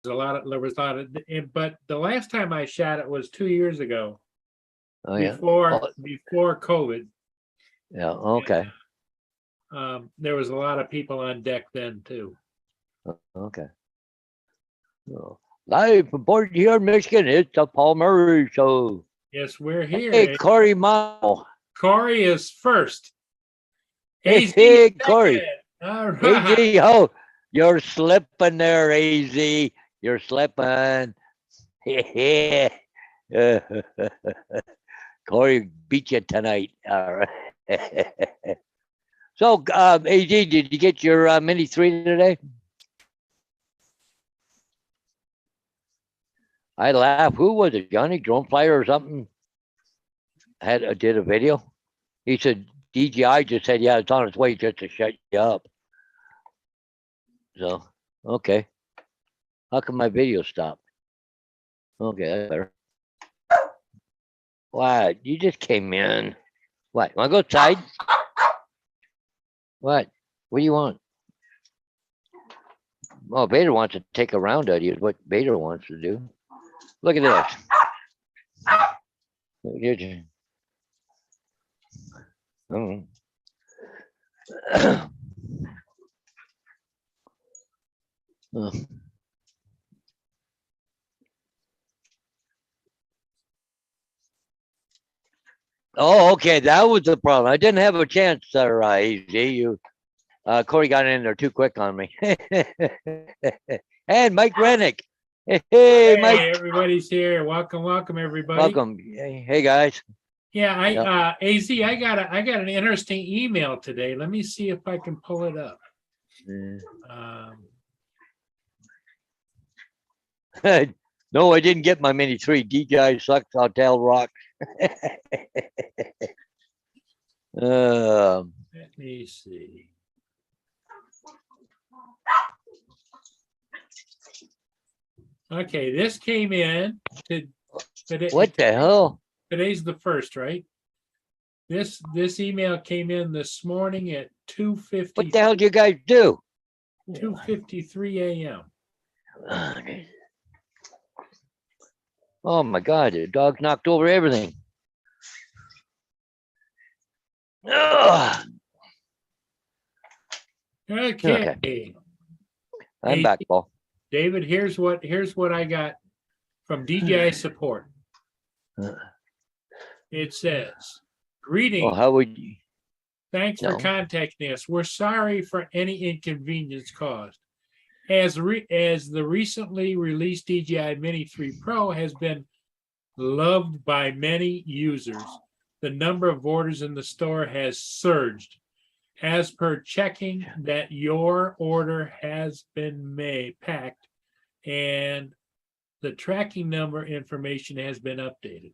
but the last time I shot it was 2 years ago, Oh yeah. before COVID. Yeah. Okay. There was a lot of people on deck then too. Okay. Oh. Live from Port Huron, Michigan, it's the Paul Murray Show. Yes, we're here. Hey, Corey Mile. Corey is first. Hey, Corey. All right. AZ, oh, you're slipping there, AZ. You're slipping. Corey beat you tonight. All right. So, AZ, did you get your Mini 3 today? I laugh. Who was it? Johnny Drone Flyer or something? Did a video. He said DJI just said, yeah, it's on its way just to shut you up. So, okay. How come my video stopped? Okay, that's better. What? You just came in. What? Want to go outside? What? What do you want? Well, Vader wants to take a round at you. Is what Vader wants to do. Look at this. Oh, okay. That was the problem. I didn't have a chance, sir. You, Corey got in there too quick on me. And Mike Rennick. Hey, Mike. Everybody's here. Welcome, everybody. Welcome. Hey, guys. Yeah, AZ, I got an interesting email today. Let me see if I can pull it up. No, I didn't get my Mini 3. DJI sucks. Hotel rock. Let me see. Okay, this came in today. What the hell? Today's the 1st, right? This email came in this morning at 2:50. What the hell did you guys do? 2:53 a.m. Oh my God, the dog knocked over everything. Okay. I'm back, Paul. David, here's what I got from DJI support. It says, greetings. Well, how would you? Thanks for contacting us. We're sorry for any inconvenience caused. As the recently released DJI Mini 3 Pro has been loved by many users, the number of orders in the store has surged. As per checking that your order has been packed and the tracking number information has been updated.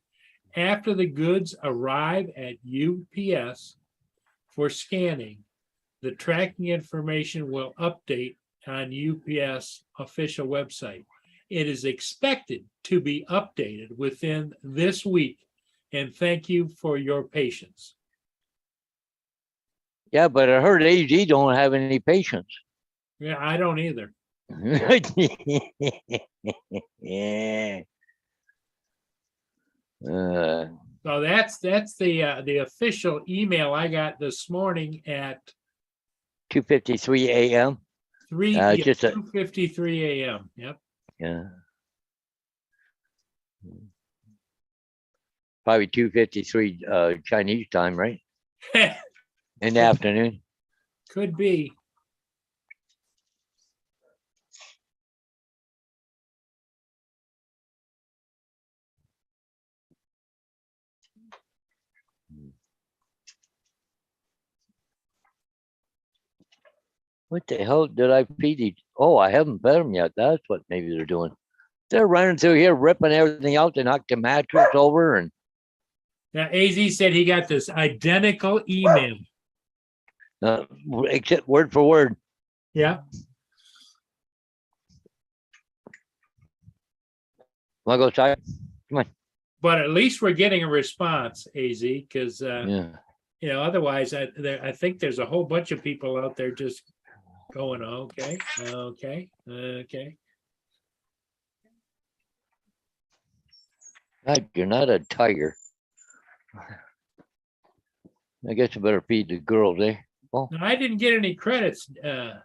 After the goods arrive at UPS for scanning, the tracking information will update on UPS official website. It is expected to be updated within this week, and thank you for your patience. Yeah, but I heard AZ don't have any patience. Yeah, I don't either. Yeah. So that's the official email I got this morning at 2:53 a.m. 2:53 a.m. Yep. Yeah. Probably 2:53 Chinese time, right? In the afternoon. Could be. What the hell did I feed these? Oh, I haven't fed them yet. That's what maybe they're doing. They're running through here, ripping everything out. They knocked the mattress over. And now, AZ said he got this identical email. Except word for word. Yeah. Want to go outside? Come on. But at least we're getting a response, AZ, because Yeah. you know, otherwise, I think there's a whole bunch of people out there just going, okay. God, you're not a tiger. I guess you better feed the girls, eh? Now, I didn't get any credits. Let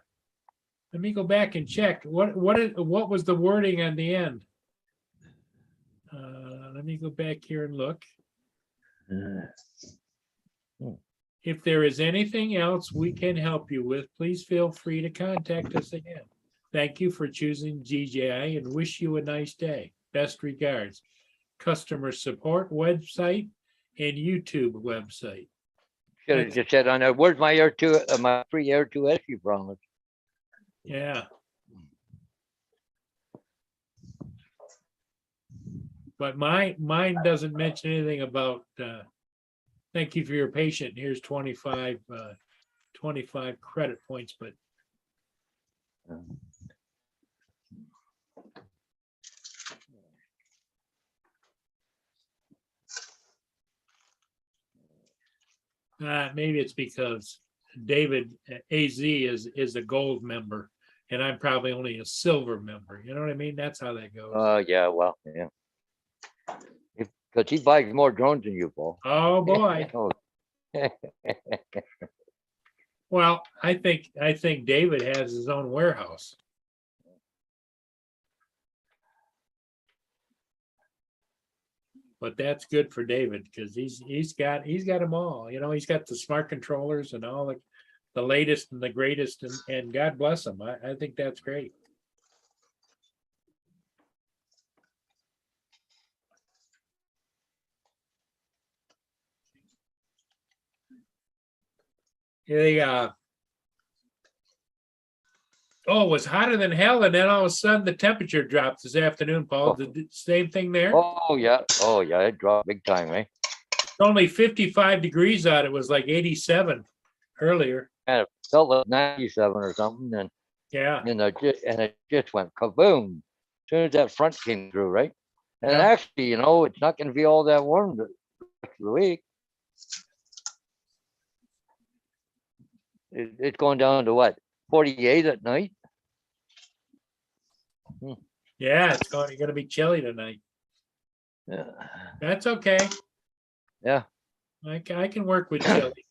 me go back and check. What was the wording on the end? Let me go back here and look. If there is anything else we can help you with, please feel free to contact us again. Thank you for choosing GJI and wish you a nice day. Best regards. Customer support website and YouTube website. Should have just said on there, where's my my free Air 2S you promised? Yeah. But mine doesn't mention anything about, thank you for your patience. Here's 25 credit points, but maybe it's because David AZ is a gold member and I'm probably only a silver member. You know what I mean? That's how that goes. Yeah, well, yeah. Because he buys more drones than you, Paul. Oh, boy. Well, I think David has his own warehouse. But that's good for David because he's got them all. You know, he's got the smart controllers and all the latest and the greatest, and God bless him. I think that's great. It was hotter than hell, and then all of a sudden the temperature dropped this afternoon, Paul. The same thing there. Oh yeah, it dropped big time, eh? It's only 55 degrees out. It was like 87 earlier. And it felt like 97 or something, and yeah, it just went kaboom as soon as that front came through, right? And Yeah. actually, it's not going to be all that warm the rest of the week. It's going down to what, 48 at night? Yeah, it's going to be chilly tonight. Yeah. That's okay. Yeah. I can work with chilly.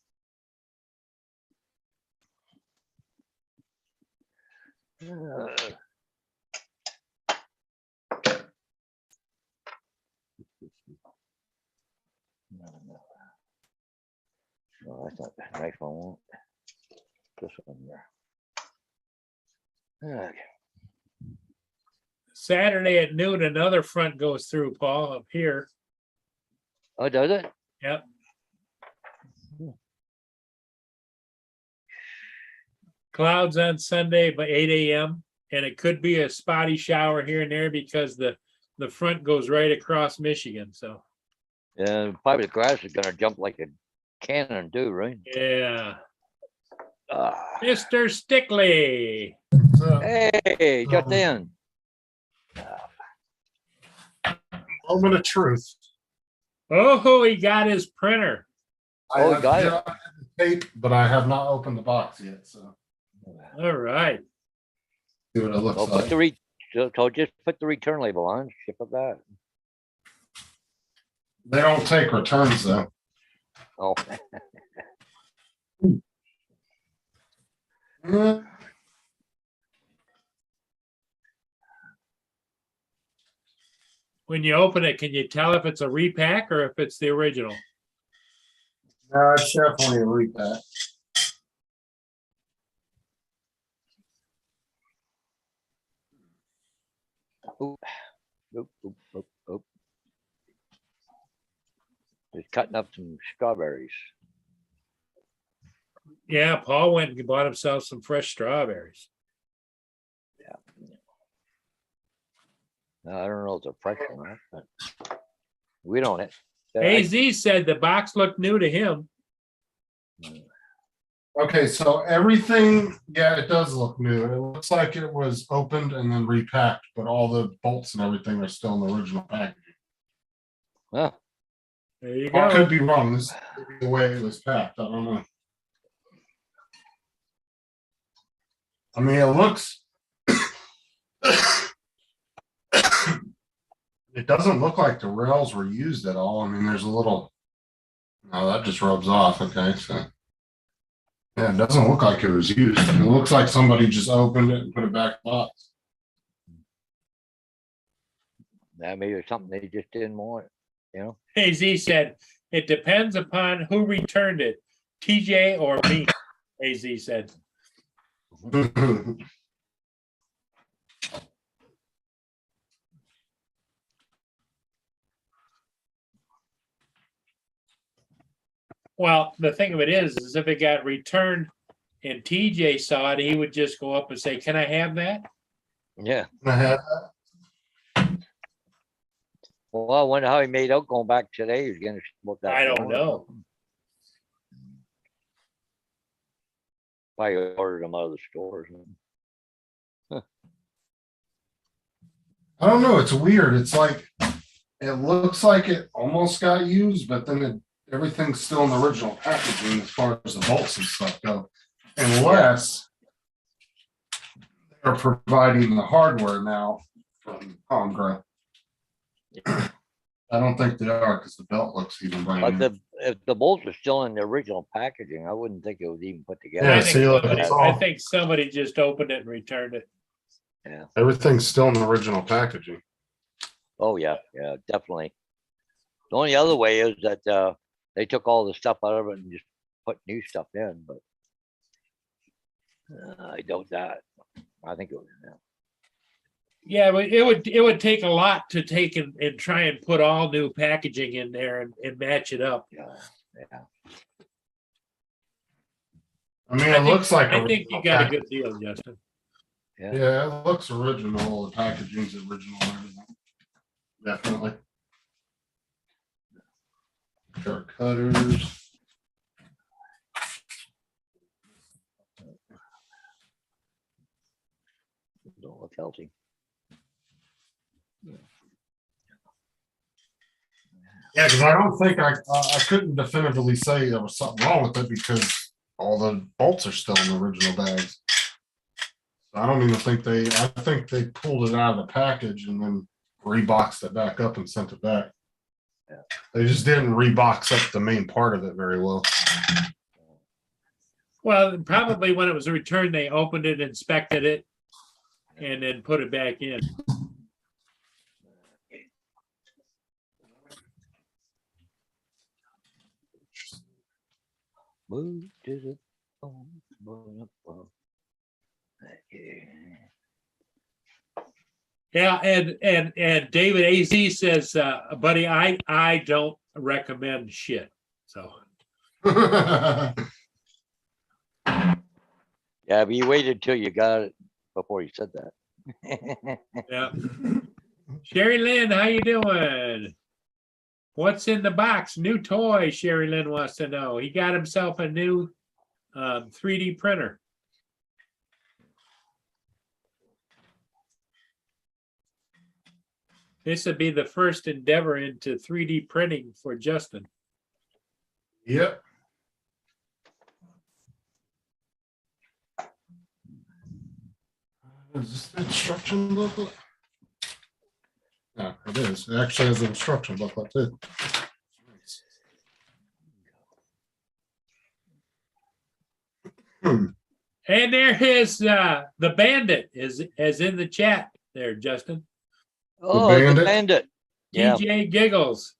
No, that's not the knife I want. This one there. Okay. Saturday at noon, another front goes through, Paul, up here. Oh, does it? Yep. Clouds on Sunday by 8 a.m. And it could be a spotty shower here and there because the front goes right across Michigan. So yeah, probably the grass is gonna jump like a cannon too, right? Yeah. Mr. Stickley. Hey, just in. Moment of truth. Oh, he got his printer. I Oh, have got it. got the tape, but I have not opened the box yet. So All right. see what it looks So like. so just put the return label on, ship it back. They don't take returns though. Oh, Mm, When you open it, can you tell if it's a repack or if it's the original? No, it's definitely a repack. oop, oop, oop, oop. Just cutting up some strawberries. Yeah, Paul went and bought himself some fresh strawberries. I don't know if they're fresh or not, but we don't. AZ said the box looked new to him. Okay, so everything, yeah, it does look new. It looks like it was opened and then repacked, but all the bolts and everything are still in the original packaging. Huh. There you I could go. be wrong. This could be the way it was packed. I don't know. I mean, it looks It doesn't look like the rails were used at all. I mean, there's a little, oh, that just rubs off. Okay, so. Yeah, it doesn't look like it was used. It looks like somebody just opened it and put it back in the box. That maybe it's something they just didn't want, you know? AZ said, it depends upon who returned it, TJ or me, AZ said. Well, the thing of it is if it got returned and TJ saw it, he would just go up and say, can I have that? Yeah. I had Well, I wonder how he made out going back today. He's gonna look that. I don't know. Probably ordered them out of the stores. I don't know. It's weird. It's like it looks like it almost got used, but then everything's still in the original packaging as far as the bolts and stuff go, unless they're providing the hardware now from Congra. I don't think they are because the belt looks even brand But new. if the bolts are still in the original packaging, I wouldn't think it was even put together. Yeah, I think see, look, somebody- it's I all- think somebody just opened it and returned it. Everything's still in the original packaging. Oh, yeah, yeah, definitely. The only other way is that they took all the stuff out of it and just put new stuff in, but I doubt that. I think it was, Yeah, but it would take a lot to take and try and put all new packaging in there and match it up. yeah, yeah. I mean, I it think- looks like. I think you original got a packaging. good deal, Justin. Yeah, it looks original. The packaging's original. and everything. Definitely. Car cutters. Don't look healthy. Yeah, because I don't think I couldn't definitively say there was something wrong with it because all the bolts are still in the original bags. I don't even think I think they pulled it out of the package and then reboxed it back up and sent it back. Yeah. They just didn't rebox up the main part of it very well. Well, probably when it was returned, they opened it, inspected it, and then put it back in. Move to the phone, burn up, well. Okay. Yeah, and David AZ says, buddy, I don't recommend shit. So Yeah, but you waited till you got it before you said that. yeah. Sherry Lynn, how you doing? What's in the box? New toy, Sherry Lynn wants to know. He got himself a new 3D printer. This would be the first endeavor into 3D printing for Justin. Yep. Is this the instruction booklet? Yeah, it is. It actually has an instruction booklet too. Hmm. And there is the bandit is as in the chat there, Justin. Oh, the bandit? bandit. Yeah. DJ Giggles.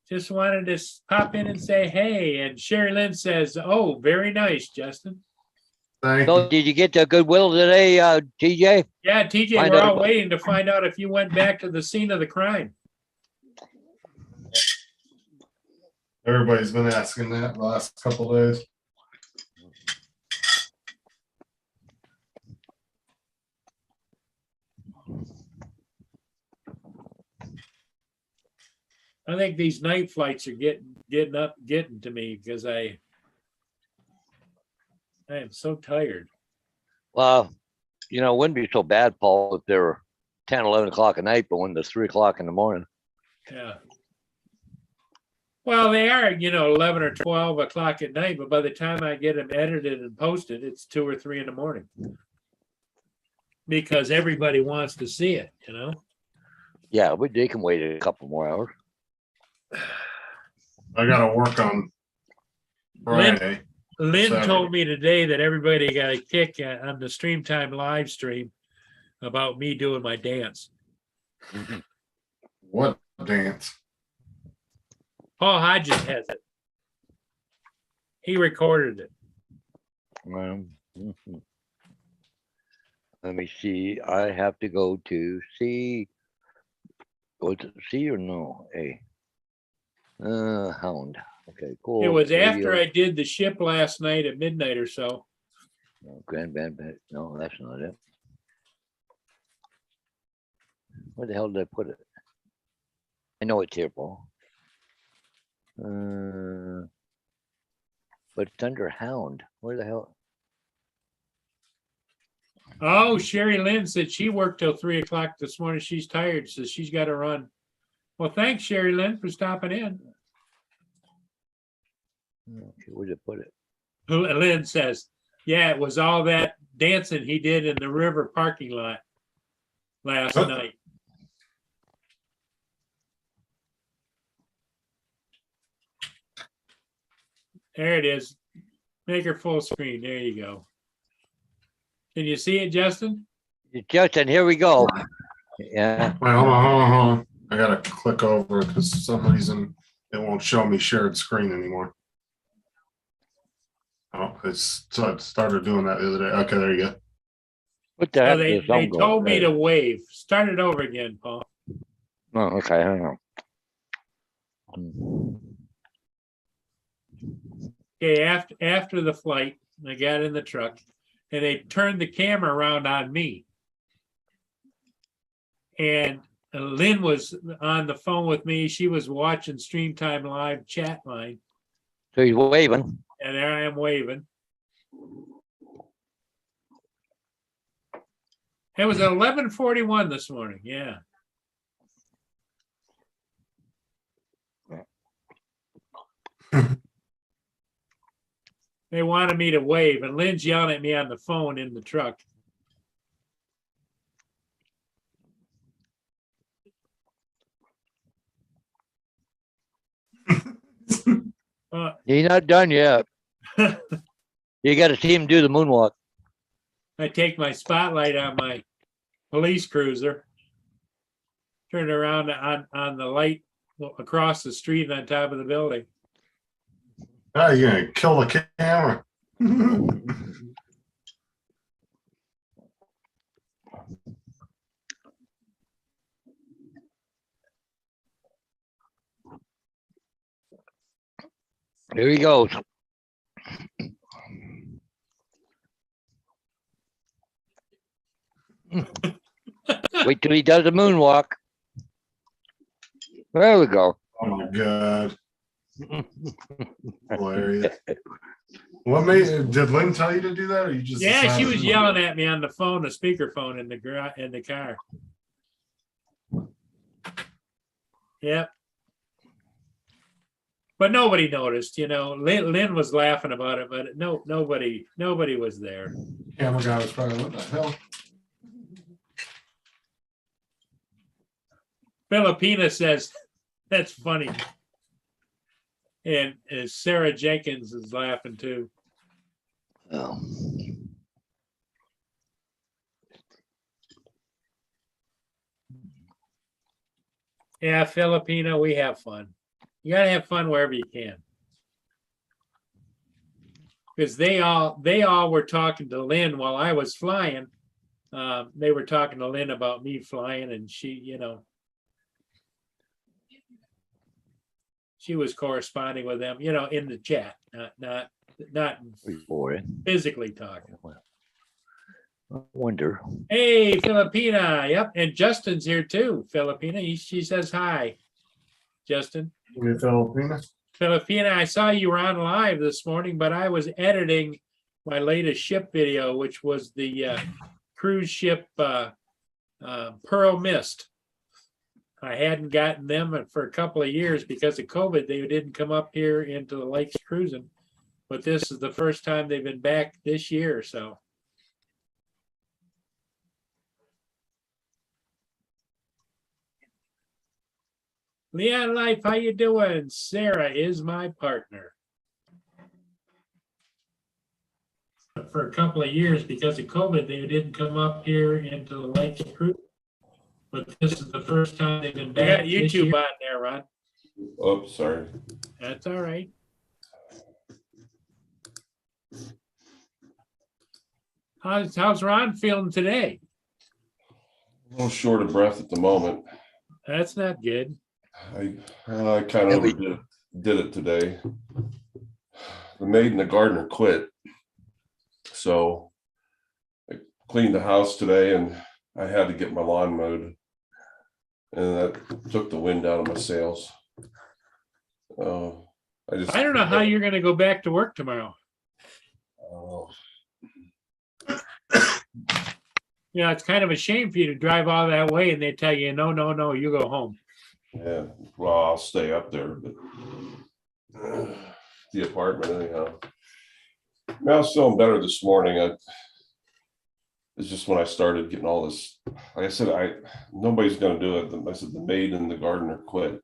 Just wanted to pop in and say hey. And Sherry Lynn says, oh, very nice, Justin. Thank So you. did you get to Goodwill today, TJ? Yeah, TJ, Find we're out all about- waiting to find out if you went back to the scene of the crime. Everybody's been asking that the last couple of days. I think these night flights are getting to me because I am so tired. Well, you know, it wouldn't be so bad, Paul, if they were 10, 11 o'clock at night, but when it's 3 o'clock in the morning. Yeah. Well, they are, 11 or 12 o'clock at night, but by the time I get them edited and posted, it's 2 or 3 in the morning. Because everybody wants to see it, Yeah, but they can wait a couple more hours. I gotta work on Friday. Lynn Saturday. told me today that everybody got a kick on the Streamtime live stream about me doing my dance. What dance? Paul Hodges has it. He recorded it. Mhm. Let me see. I have to go to C. Was it C or no? A. Hound. Okay, cool. It was after Radio. I did the ship last night at midnight or so. No, Grand Band. No, that's not it. Where the hell did I put it? I know it's here, Paul. But it's under Hound. Where the hell? Oh, Sherry Lynn said she worked till 3 o'clock this morning. She's tired, so she's got to run. Well, thanks, Sherry Lynn, for stopping in. Okay, where did I put it? Lynn says, yeah, it was all that dancing he did in the river parking lot last Huh? night. There it is. Make her full screen. There you go. Can you see it, Justin? Justin, here we go. Yeah. Wait, hold on. I gotta click over because for some reason it won't show me shared screen anymore. Oh, it started doing that the other day. Okay, there you go. What the Oh, heck? they is some going told me there? to wave. Start it over again, Paul. Oh, okay, hang on. Hmm. Okay, after the flight, I got in the truck and they turned the camera around on me. And Lynn was on the phone with me. She was watching Streamtime live chat line. So he's waving. And there I am waving. It was 11:41 this morning. Yeah. They wanted me to wave, and Lynn's yelling at me on the phone in the truck. He's not done yet. You got to see him do the moonwalk. I take my spotlight on my police cruiser, turn it around on the light across the street on top of the building. Oh, you're gonna kill the camera. Here he goes. Wait till he does the moonwalk. There we go. Oh my god. Hilarious. Did Lynn tell you to do that or you just Yeah, she decided was to? yelling at me on the phone, the speakerphone in the car. Yep. But nobody noticed, Lynn was laughing about it, but nobody was there. Camera guy was probably, what the hell? Filipina says, that's funny. And Sarah Jenkins is laughing too. Oh. Yeah, Filipina, we have fun. You gotta have fun wherever you can. Because they all were talking to Lynn while I was flying. They were talking to Lynn about me flying, and she, she was corresponding with them, in the chat, not Boy. physically talking. I wonder. Hey, Filipina, yep, and Justin's here too. Filipina, she says hi. Justin. Filipina? Filipina, I saw you were on live this morning, but I was editing my latest ship video, which was the cruise ship Pearl Mist. I hadn't gotten them for a couple of years because of COVID. They didn't come up here into the lakes cruising. But this is the first time they've been back this year, so. Leon Life, how you doing? Sarah is my partner. For a couple of years because of COVID, they didn't come up here into the lakes cruise. But this is the first time they've been back. You got YouTube on there, Ron. Oh, sorry. That's all right. How's Ron feeling today? A little short of breath at the moment. That's not good. I kind of did it today. The maid and the gardener quit. So I cleaned the house today and I had to get my lawn mowed. And that took the wind out of my sails. I don't know how you're going to go back to work tomorrow. You know, it's kind of a shame for you to drive all that way and they tell you, no, you go home. Yeah, well, I'll stay up there, but the apartment anyhow. I was feeling better this morning. It's just when I started getting all this, like I said, nobody's going to do it. I said the maid and the gardener quit.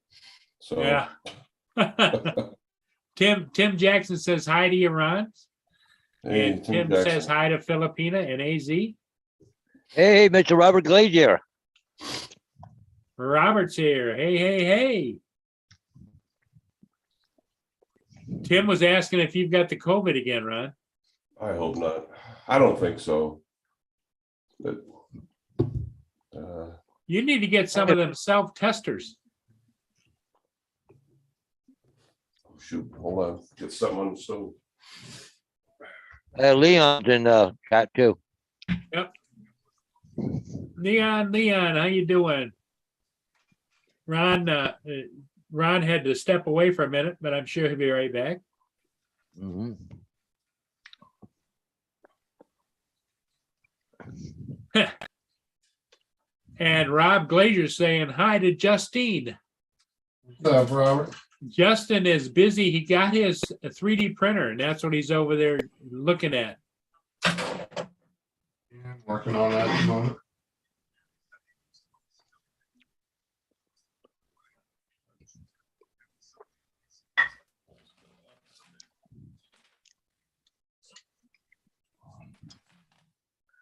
So yeah. Tim Jackson says hi to you, Ron. Hey, And Tim Jackson says hi to Filipina and AZ. Hey, Mr. Robert Glazier. Robert's here. Hey. Tim was asking if you've got the COVID again, Ron. I hope not. I don't think so. But You need to get some of them self-testers. oh, shoot, hold on. Get something on the stove. Leon's in the chat too. Yep. Leon, how you doing? Ron had to step away for a minute, but I'm sure he'll be right back. Mhm. And Rob Glazier's saying hi to Justine. What's up, Robert? Justin is busy. He got his 3D printer, and that's what he's over there looking at. Yeah, working on that at the moment.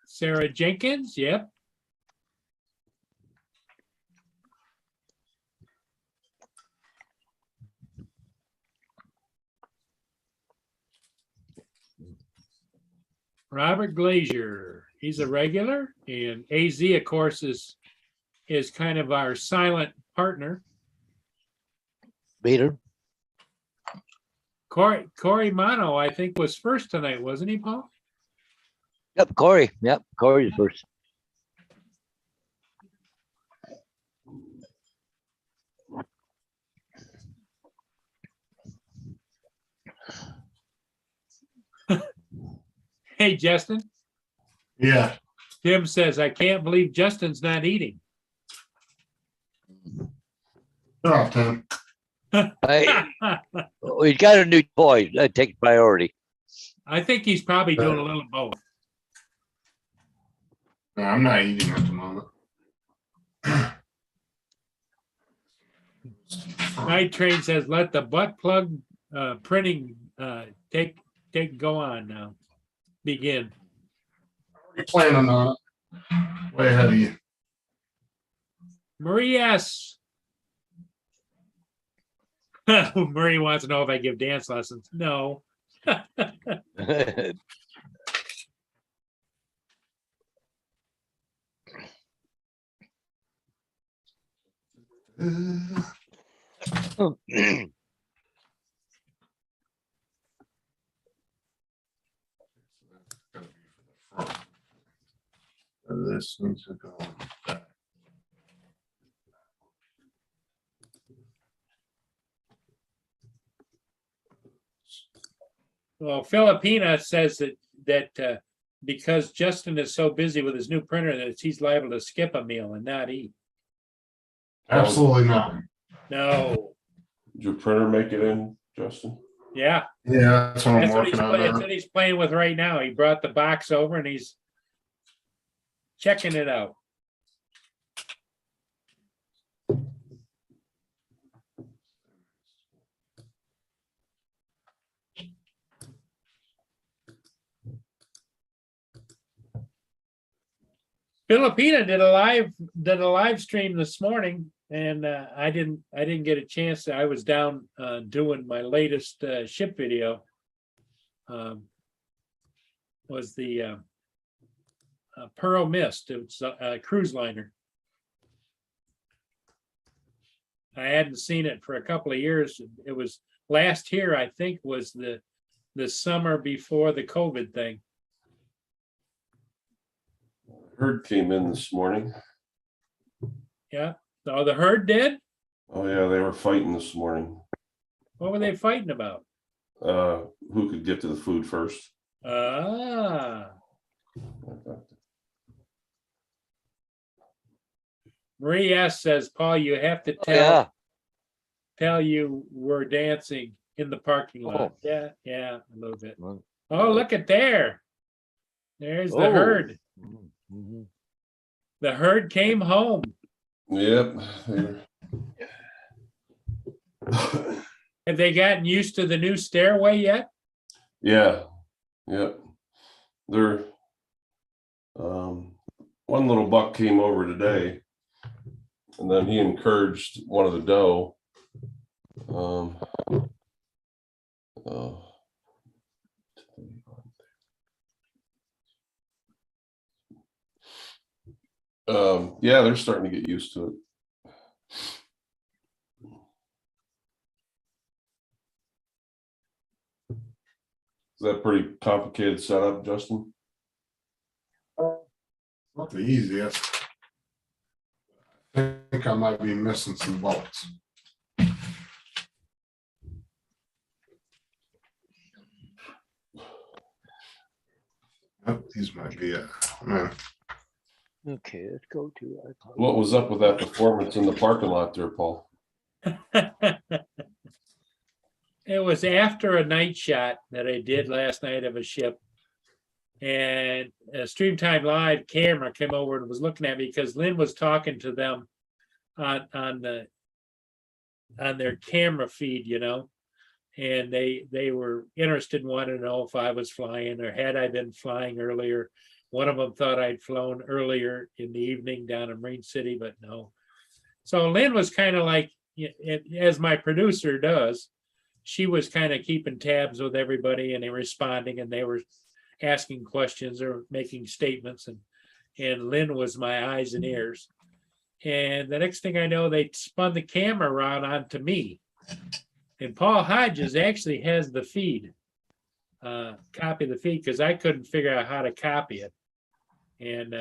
Sarah Jenkins, yep. Robert Glazier, he's a regular, and AZ, of course, is kind of our silent partner. Peter. Corey Mono, I think, was first tonight, wasn't he, Paul? Yep, Corey. Yep, Corey's first. Hey, Justin. Yeah. Tim says, I can't believe Justin's not eating. Oh, Tim. He's got a new toy. That takes priority. I think he's probably doing a little of both. No, I'm not eating at the moment. Night Train says, let the butt plug printing go on now. Begin. You're planning on it. Way ahead of you. Marie S. Marie wants to know if I give dance lessons. No. This needs to go. Well, Filipina says that because Justin is so busy with his new printer that he's liable to skip a meal and not eat. Absolutely not. No. Did your printer make it in, Justin? Yeah, Yeah, that's what I'm that's working on that's now. what he's playing with right now. He brought the box over and he's checking it out. Filipina did a live stream this morning, and I didn't get a chance. I was down doing my latest ship video. Was the Pearl Mist? It's a cruise liner. I hadn't seen it for a couple of years. It was last year, I think, was the summer before the COVID thing. Herd came in this morning. Yeah. Oh, the herd did? Oh yeah, they were fighting this morning. What were they fighting about? Who could get to the food first? Ah, Marie S. says, Paul, you have to Yeah. tell you we're dancing in the parking lot. Oh. Yeah, a little bit. Well, Oh, look at there. There's the Oh. herd. mhm. The herd came home. Yep. they're- Have they gotten used to the new stairway yet? Yeah, yep. They're one little buck came over today, and then he encouraged one of the doe. Uh, yeah, they're starting to get used to it. Is that pretty complicated setup, Justin? Not the easiest. I think I might be missing some bolts. Yep, these might be it. Man, Okay, let's go to. What was up with that performance in the parking lot there, Paul? It was after a night shot that I did last night of a ship. And a Streamtime Live camera came over and was looking at me because Lynn was talking to them on their camera feed, you know. And they were interested and wanted to know if I was flying or had I been flying earlier. One of them thought I'd flown earlier in the evening down in Marine City, but no. So Lynn was kind of like, as my producer does, she was kind of keeping tabs with everybody and they were responding and they were asking questions or making statements. And Lynn was my eyes and ears. And the next thing I know, they spun the camera around onto me. And Paul Hodges actually has the feed, copy of the feed, because I couldn't figure out how to copy it. And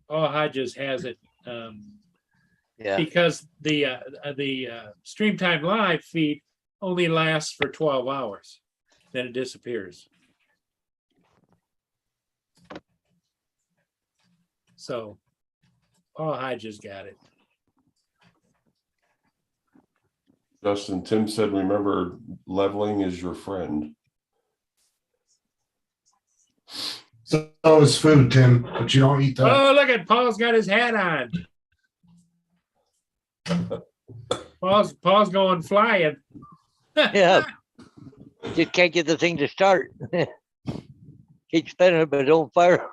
Paul Hodges has it Yeah. because the Streamtime Live feed only lasts for 12 hours, then it disappears. So Paul Hodges got it. Justin, Tim said, remember, leveling is your friend. so is food, Tim, but you don't eat that. Oh, look at Paul's got his hat on. Paul's going flying. Yeah. Just can't get the thing to start. Keep spinning it, but don't fire.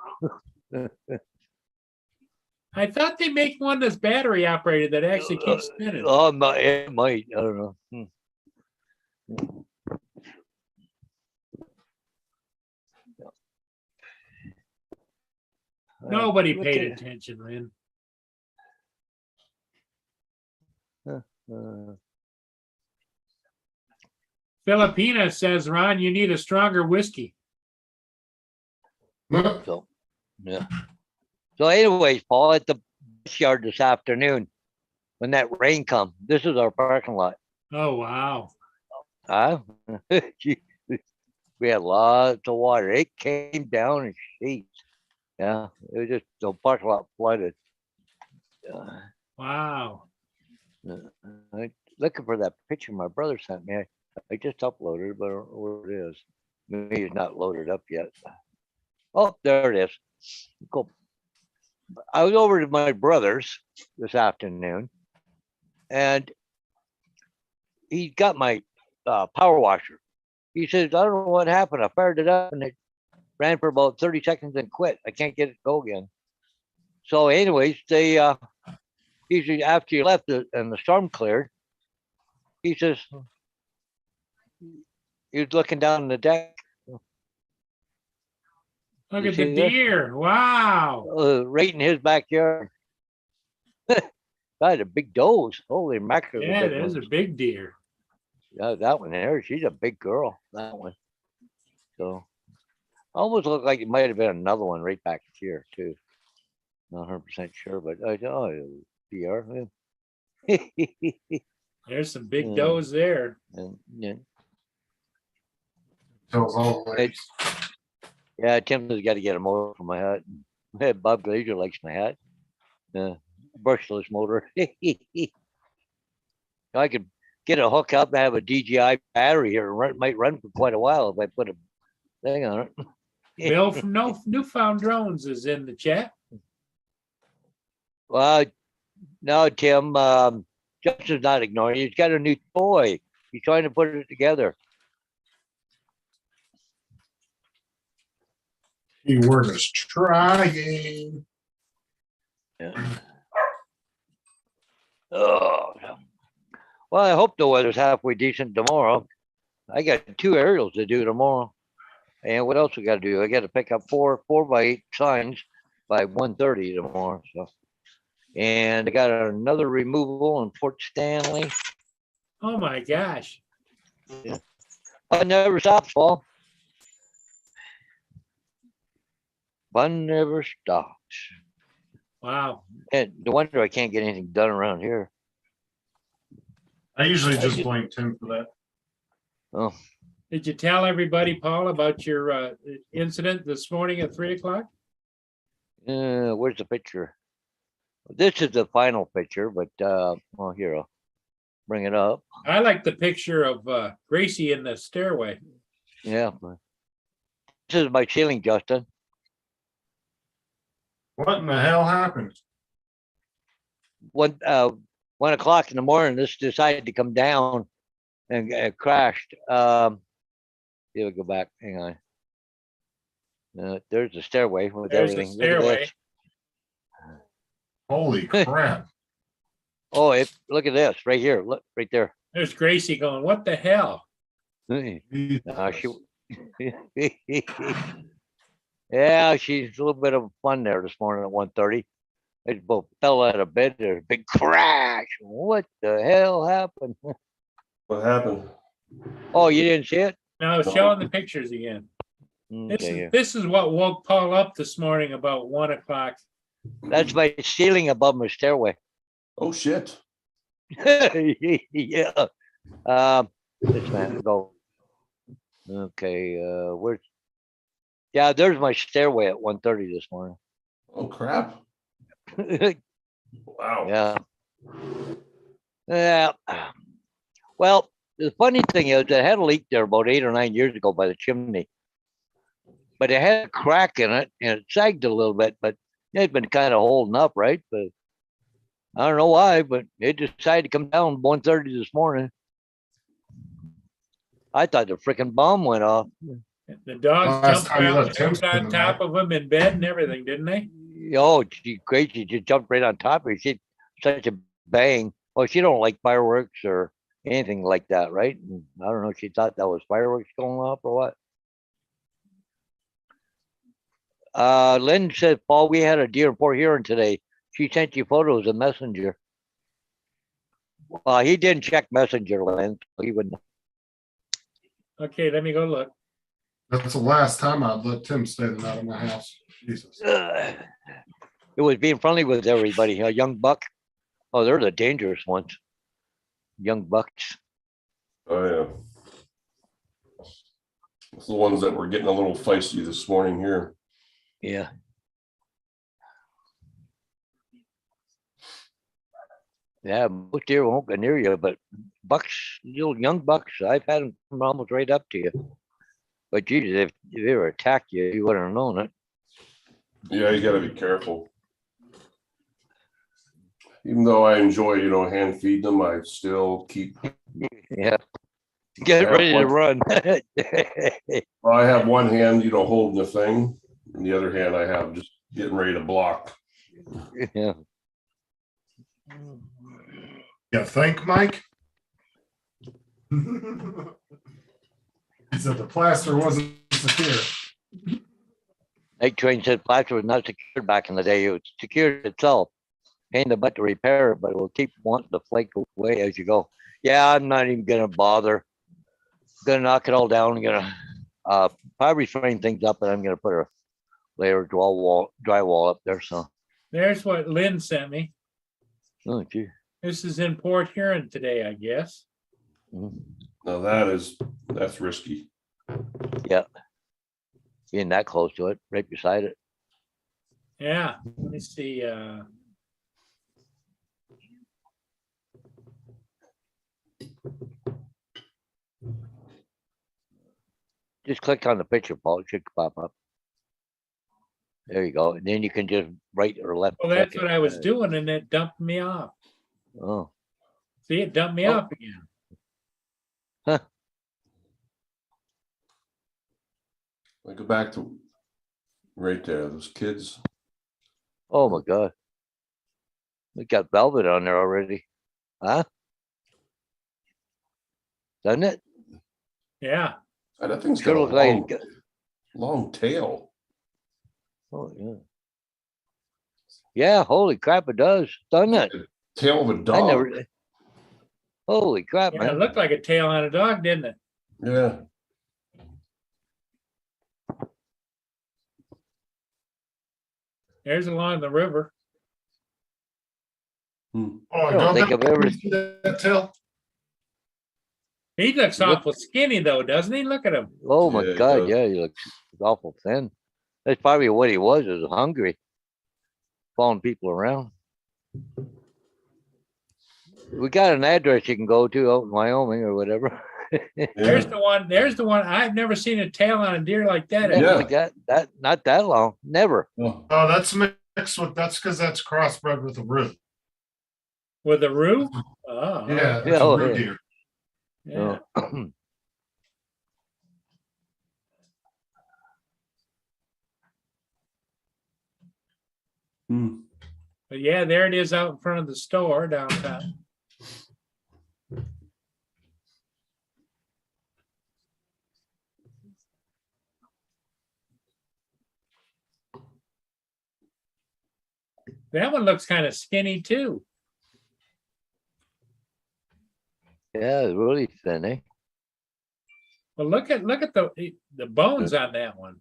I thought they make one that's battery operated that actually keeps spinning. Oh, it might. I don't know. Nobody Look paid at- attention, Lynn. Filipina says, Ron, you need a stronger whiskey. No, So, yeah. So anyways, Paul, at the bus yard this afternoon, when that rain come, this is our parking lot. Oh, wow. Huh? We had lots of water. It came down in sheets. Yeah, it was just the parking lot flooded. Wow. I looking for that picture my brother sent me. I just uploaded it, but I don't know where it is. Maybe it's not loaded up yet. Oh, there it is. Cool. I was over to my brother's this afternoon, and he got my power washer. He says, I don't know what happened. I fired it up and it ran for about 30 seconds and quit. I can't get it to go again. So anyways, they usually after you left and the storm cleared, he says he was looking down the deck. Look You at the see this? deer. Wow. Right in his backyard. Got a big does. Holy mackerel. Yeah, there's a big deer. Yeah, that one there. She's a big girl. That one. So almost looked like it might have been another one right back here too. Not 100% sure, but I deer. There's some big Yeah. does there. And, yeah, Tells all the ladies. yeah, Tim has got to get a motor for my hat. Yeah, Bob Glazer likes my hat. Brushless motor. I could get a hook up and have a DJI battery here. Might run for quite a while if I put a thing on it. Bill from Newfound Drones is in the chat. Well, no, Tim, Justin's not ignoring you. He's got a new toy. He's trying to put it together. Keyword is trying. Yeah. Oh, well, I hope the weather's halfway decent tomorrow. I got 2 aerials to do tomorrow. And what else we got to do? I got to pick up 4x8 signs by 1:30 tomorrow. So, and I got another removable in Fort Stanley. Oh my gosh. Fun never stops, Paul. Fun never stops. Wow. And no wonder I can't get anything done around here. I usually just blame Tim for that. Oh, Did you tell everybody, Paul, about your incident this morning at 3:00? where's the picture? This is the final picture, but well, here I'll bring it up. I like the picture of Gracie in the stairway. Yeah. This is my ceiling, Justin. What in the hell happened? 1 o'clock in the morning, this decided to come down and crashed. Here we go back. Hang on. There's the stairway with There's the everything. Look at stairway. this. Holy crap. Oh, look at this right here. Look right there. There's Gracie going, what the hell? She, Jesus. yeah, she's a little bit of fun there this morning at 1:30. They both fell out of bed. There's a big crash. What the hell happened? What happened? Oh, you didn't see it? No, showing the pictures again. Okay. This is what woke Paul up this morning about 1 o'clock. That's my ceiling above my stairway. Oh, shit. Yeah. This man go. Okay, where's? Yeah, there's my stairway at 1:30 this morning. Oh, crap. Wow. Yeah. Yeah. Well, the funny thing is, I had a leak there about 8 or 9 years ago by the chimney, but it had a crack in it and it sagged a little bit, but it had been kind of holding up, right? But I don't know why, but it decided to come down 1:30 this morning. I thought the freaking bomb went off. The dogs Last jumped time you out, let Tim jumped spin on the top of him in bed and everything, didn't they? Oh, she crazy! Just jumped right on top of her. She such a bang. Well, she don't like fireworks or anything like that, right? And I don't know. She thought that was fireworks going off or what. Lynn said, Paul, we had a deer in Port Huron today. She sent you photos of Messenger. Well, he didn't check Messenger, Lynn. So he wouldn't. Okay, let me go look. That's the last time I'd let Tim stay the night at my house. Jesus. It was being friendly with everybody. A young buck. Oh, they're the dangerous ones. Young bucks. Oh, yeah. It's the ones that were getting a little feisty this morning here. Yeah. Yeah, most deer won't go near you, but bucks, little young bucks, I've had them come almost right up to you. But geez, if they ever attacked you, you wouldn't have known it. Yeah, you gotta be careful. Even though I enjoy, hand feeding them, I still keep, Yeah. Get Yeah, ready to what- run. well, I have one hand, holding the thing, and the other hand I have just getting ready to block. Yeah. Yeah, think, Mike? He said the plaster wasn't secure. Night Train said plaster was not secured back in the day. It secured itself. Pain in the butt to repair it, but it will keep wanting to flake away as you go. Yeah, I'm not even gonna bother. Gonna knock it all down. Gonna probably frame things up, and I'm gonna put a layer of drywall up there. So, There's what Lynn sent me. oh gee. This is in Port Huron today, I guess. Mhm. Now that's risky. Yeah. Being that close to it, right beside it. Yeah, let me see. Just click on the picture, Paul. It should pop up. There you go. And then you can just right or left. Well, that's click what it. I was doing and it dumped me off. Oh, See, it dumped me Oh. off again. I go back to right there, those kids. oh my God. We got velvet on there already. Huh? Doesn't it? Yeah, That thing's got Sure a looks like long, it's got, long tail. oh yeah. Yeah, holy crap, it does, doesn't it? Tail of a I dog. never. Holy crap, yeah, it man. looked like a tail on a dog, didn't it? Yeah. There's along the river. Hmm. Oh, I don't think I've ever- see that tail. He looks Look- awful skinny though, doesn't he? Look at him. Oh my Yeah, it God, does. yeah, he looks awful thin. That's probably what he was hungry. Following people around. We got an address you can go to out in Wyoming or whatever. There's Yeah. the one. There's the one. I've never seen a tail on a deer like that. Never Yeah. like that, not that long, never. Oh, Oh, that's mixed with, that's because that's crossbred with a root. With a roo. Oh, Yeah, Yeah, it's a oh, root yeah. deer. yeah. Oh. hmm. But yeah, there it is out in front of the store downtown. That one looks kind of skinny too. Yeah, it's really thin, eh? Well, look at the bones on that one.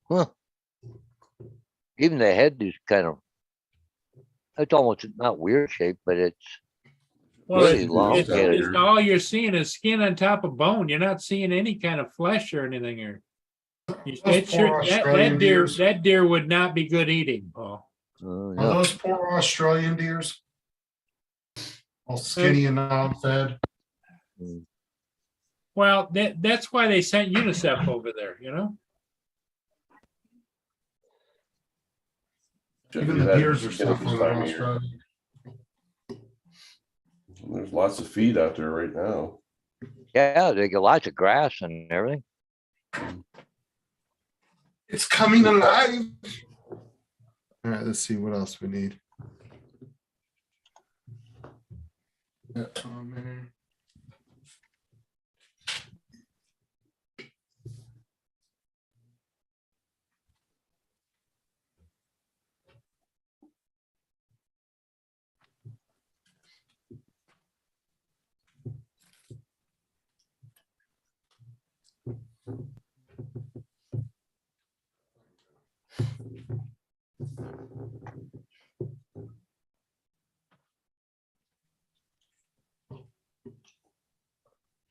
Huh. Even the head is kind of, it's almost not weird shape, but it's Well, really it's, long. it's, Yeah, it's all you're seeing is skin on top of bone. You're not seeing any kind of flesh or anything here. Those poor Australian deers. That deer would not be good eating, Paul. Are yeah. those poor Australian deers? All skinny and non-fed. Well, that's why they sent UNICEF over there, you know? Even You the had deers are to get it this suffering in time of year. Australia. There's lots of feed out there right now. Yeah, they get lots of grass and everything. It's coming alive. All right, let's see what else we need. Yeah, man.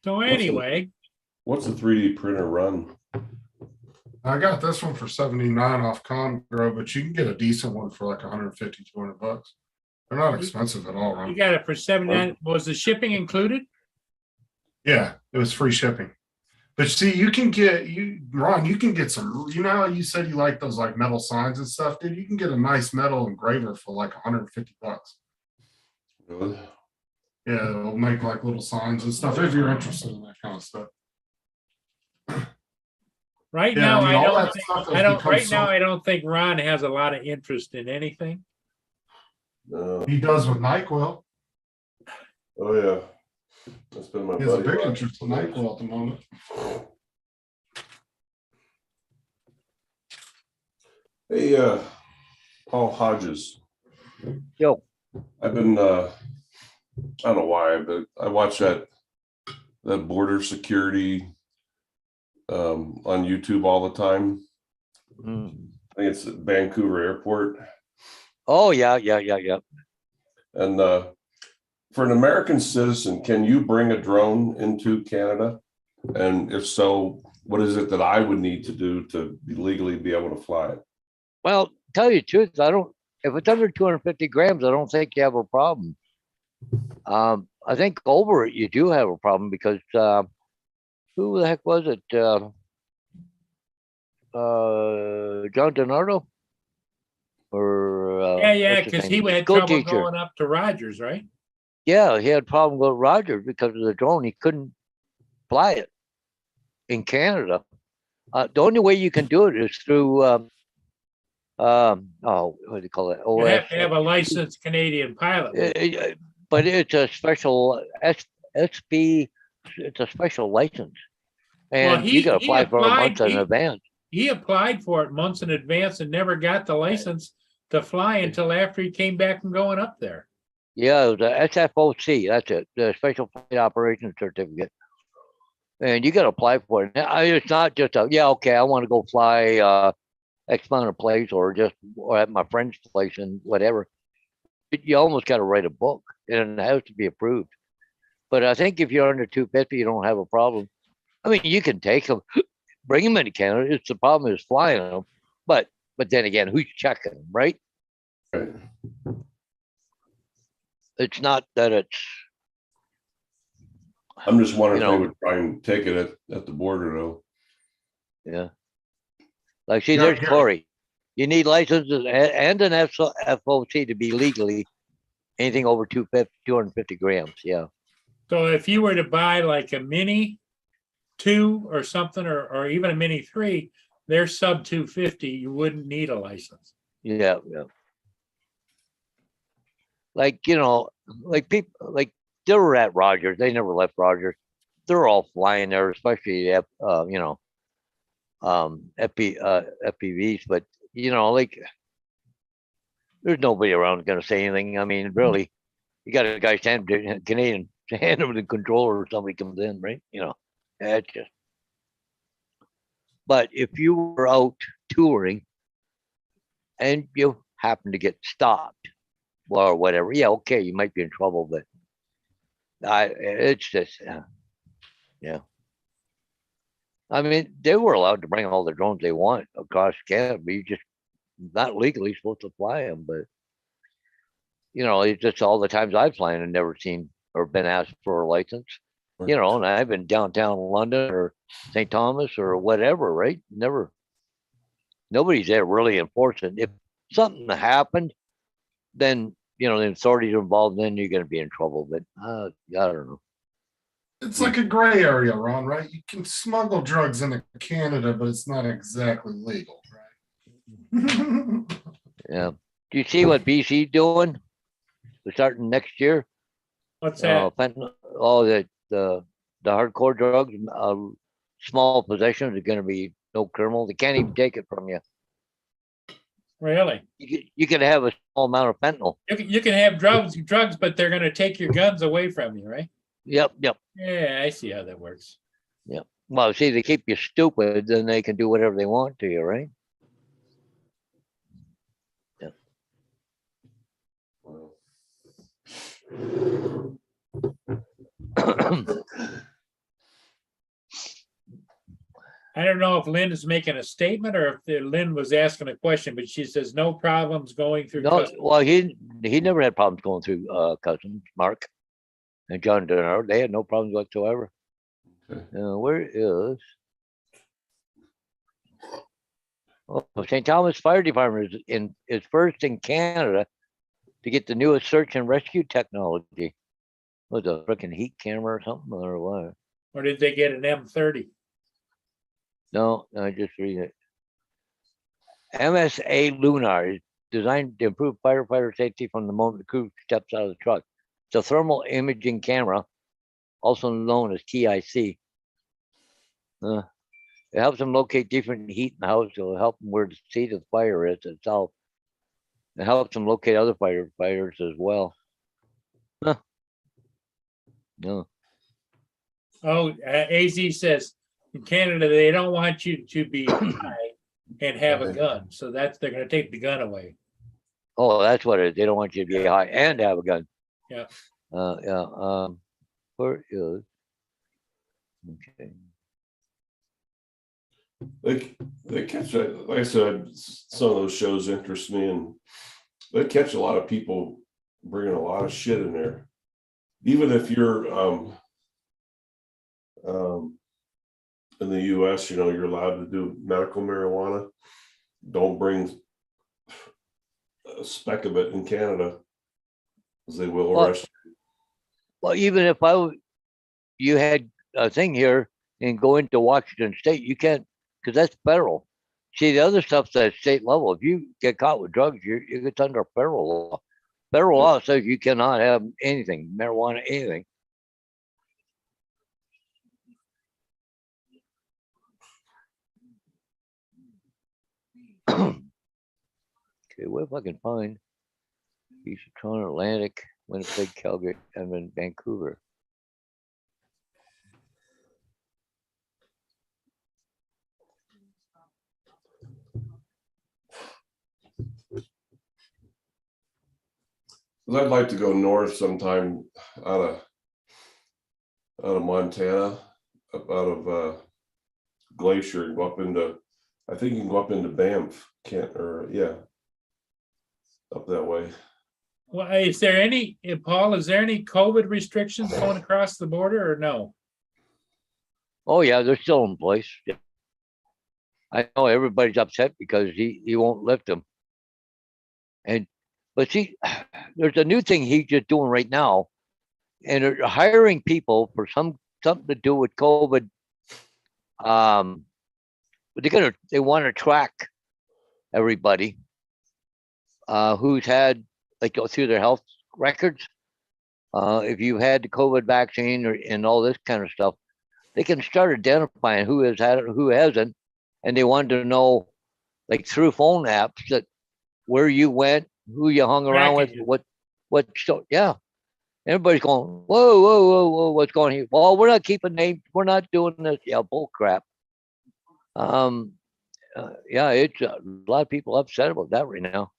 So anyway, What's the 3D printer run? I got this one for 79 off Conroe, but you can get a decent one for like 150, 200 bucks. They're not expensive at all, You Ron. got it for $79. Was the shipping included? Yeah, it was free shipping. But see, you can get Ron, you can get some, you know how you said you like those like metal signs and stuff, dude. You can get a nice metal engraver for like $150. Really? Yeah, it'll make like little signs and stuff if you're interested in that kind of stuff. Right Yeah, now, I mean, I all don't, that think- stuff has I don't, become right so- now, I don't think Ron has a lot of interest in anything. No. He does with NyQuil. Oh, yeah. That's been my He has a buddy. big Roger. interest in NyQuil at the moment. Hey, Paul Hodges. Yo, I've been, I don't know why, but I watch that border security on YouTube all the time. mm. I think it's at Vancouver Airport. Oh, yeah. And for an American citizen, can you bring a drone into Canada? And if so, what is it that I would need to do to legally be able to fly it? Well, tell you the truth, if it's under 250 grams, I don't think you have a problem. I think over it, you do have a problem because, who the heck was it? John DiNardo? Or, Yeah, what's his because he name? had School trouble teacher. going up to Rogers, right? Yeah, he had a problem with Rogers because of the drone. He couldn't fly it in Canada. The only way you can do it is through, what do you call it? You have to have a licensed Canadian pilot. But it's a special SB. It's a special license, and you got to apply for it months in advance. He applied for it months in advance and never got the license to fly until after he came back from going up there. Yeah, it was a SFOC. That's it, the Special Flight Operations Certificate, and you got to apply for it. It's not just okay, I want to go fly X amount of place or at my friend's place and whatever. You almost got to write a book and it has to be approved. But I think if you're under 250, you don't have a problem. I mean, you can take them, bring them into Canada. It's the problem is flying them. But then again, who's checking them, right? Right. It's not that it's. I'm just wondering if You they know. would try and take it at the border though. Yeah. Like, see, Yeah, there's yeah. Corey. You need licenses and an FOC to be legally anything over 250 grams. Yeah. So if you were to buy like a Mini 2 or something, or even a Mini 3, they're sub 250, you wouldn't need a license. Yeah. Like, like people, like they were at Rogers. They never left Rogers. They're all flying there, especially, FPVs. But, like, there's nobody around going to say anything. I mean, really, you got a guy standing, Canadian, hand him the controller or somebody comes in, right? That's just. But if you were out touring and you happen to get stopped or whatever, yeah, okay, you might be in trouble, but it's just, yeah. I mean, they were allowed to bring all the drones they want across Canada, but you just not legally supposed to fly them. But it's just all the times I've flown and never seen or been asked for a license. Right. And I've been downtown London or St. Thomas or whatever, right? Nobody's there really enforcing. If something happened, then the authorities are involved. Then you're going to be in trouble. But I don't know. It's like a gray area, Ron, right? You can smuggle drugs into Canada, but it's not exactly legal, right? Yeah. Do you see what BC doing? We're starting next year. What's that? The hardcore drugs, small possessions are going to be no criminal. They can't even take it from you. Really? You can have a small amount of fentanyl. You can have drugs, but they're going to take your guns away from you, right? Yep. Yeah, I see how that works. Well, see, they keep you stupid, then they can do whatever they want to you, right? I don't know if Lynn is making a statement or if Lynn was asking a question, but she says no problems going through. No, customs. well, he never had problems going through customs, Mark and John Denaro. They had no problems whatsoever. Okay. Where is St. Thomas Fire Department is first in Canada to get the newest search and rescue technology. Was a freaking heat camera or something or what? Or did they get an M30? No, I just read it. MSA Lunar is designed to improve firefighter safety from the moment the crew steps out of the truck. It's a thermal imaging camera, also known as TIC. It helps them locate different heat in the house. It'll help them where the seat of the fire is itself. It helps them locate other firefighters as well. No. Oh, AZ says in Canada, they don't want you to be high and have a gun. So they're going to take the gun away. Oh, that's what it is. They don't want you to be high and have a gun. Yeah. Yeah. Where is? Okay. They catch, like I said, some of those shows interest me, and they catch a lot of people bringing a lot of shit in there. Even if you're in the US, you're allowed to do medical marijuana. Don't bring a speck of it in Canada, because they will arrest you. Well, even if you had a thing here and go into Washington State, you can't, because that's federal. See, the other stuff's at state level. If you get caught with drugs, it's under federal law. Federal law says you cannot have anything, marijuana, anything. Okay, what if I can find Eastern Atlantic, Winnipeg, Calgary, and then Vancouver? I'd like to go north sometime out of Montana, up out of Glacier, and go up into, I think you can go up into Banff, up that way. Well, Paul, is there any COVID restrictions going across the border or no? Oh yeah, they're still in place. Yeah. I know everybody's upset because he won't lift them. But see, there's a new thing he's just doing right now, and they're hiring people for something to do with COVID. But they want to track everybody who's had, like, go through their health records. If you've had the COVID vaccine and all this kind of stuff, they can start identifying who has had it, who hasn't, and they want to know, like, through phone apps, that where you went, who you hung around with, what. So yeah, everybody's going, whoa, what's going on here? Well, we're not keeping names. We're not doing this. Yeah, bull crap. Yeah, it's a lot of people upset about that right now.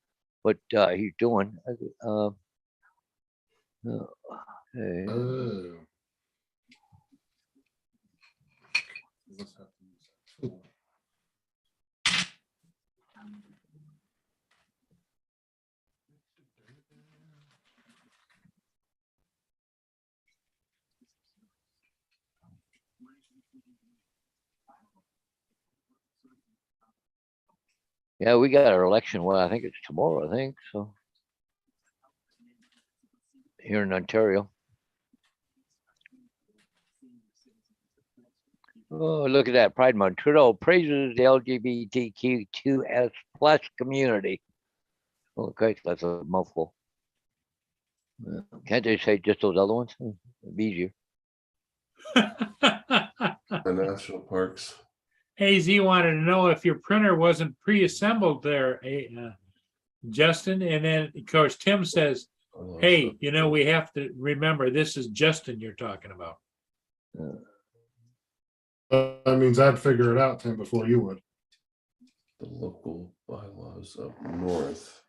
What he's doing. Okay. Yeah, we got our election. Well, I think it's tomorrow, I think so. Here in Ontario. Oh, look at that. Pride Month. Trudeau praises the LGBTQ2S plus community. Okay, that's a mouthful. Can't they say just those other ones? It'd be easier. The national parks. AZ wanted to know if your printer wasn't pre-assembled there, Justin. And then, of course, Tim says, hey, we have to remember this is Justin you're talking about. That means I'd figure it out, Tim, before you would. The local bylaws up north.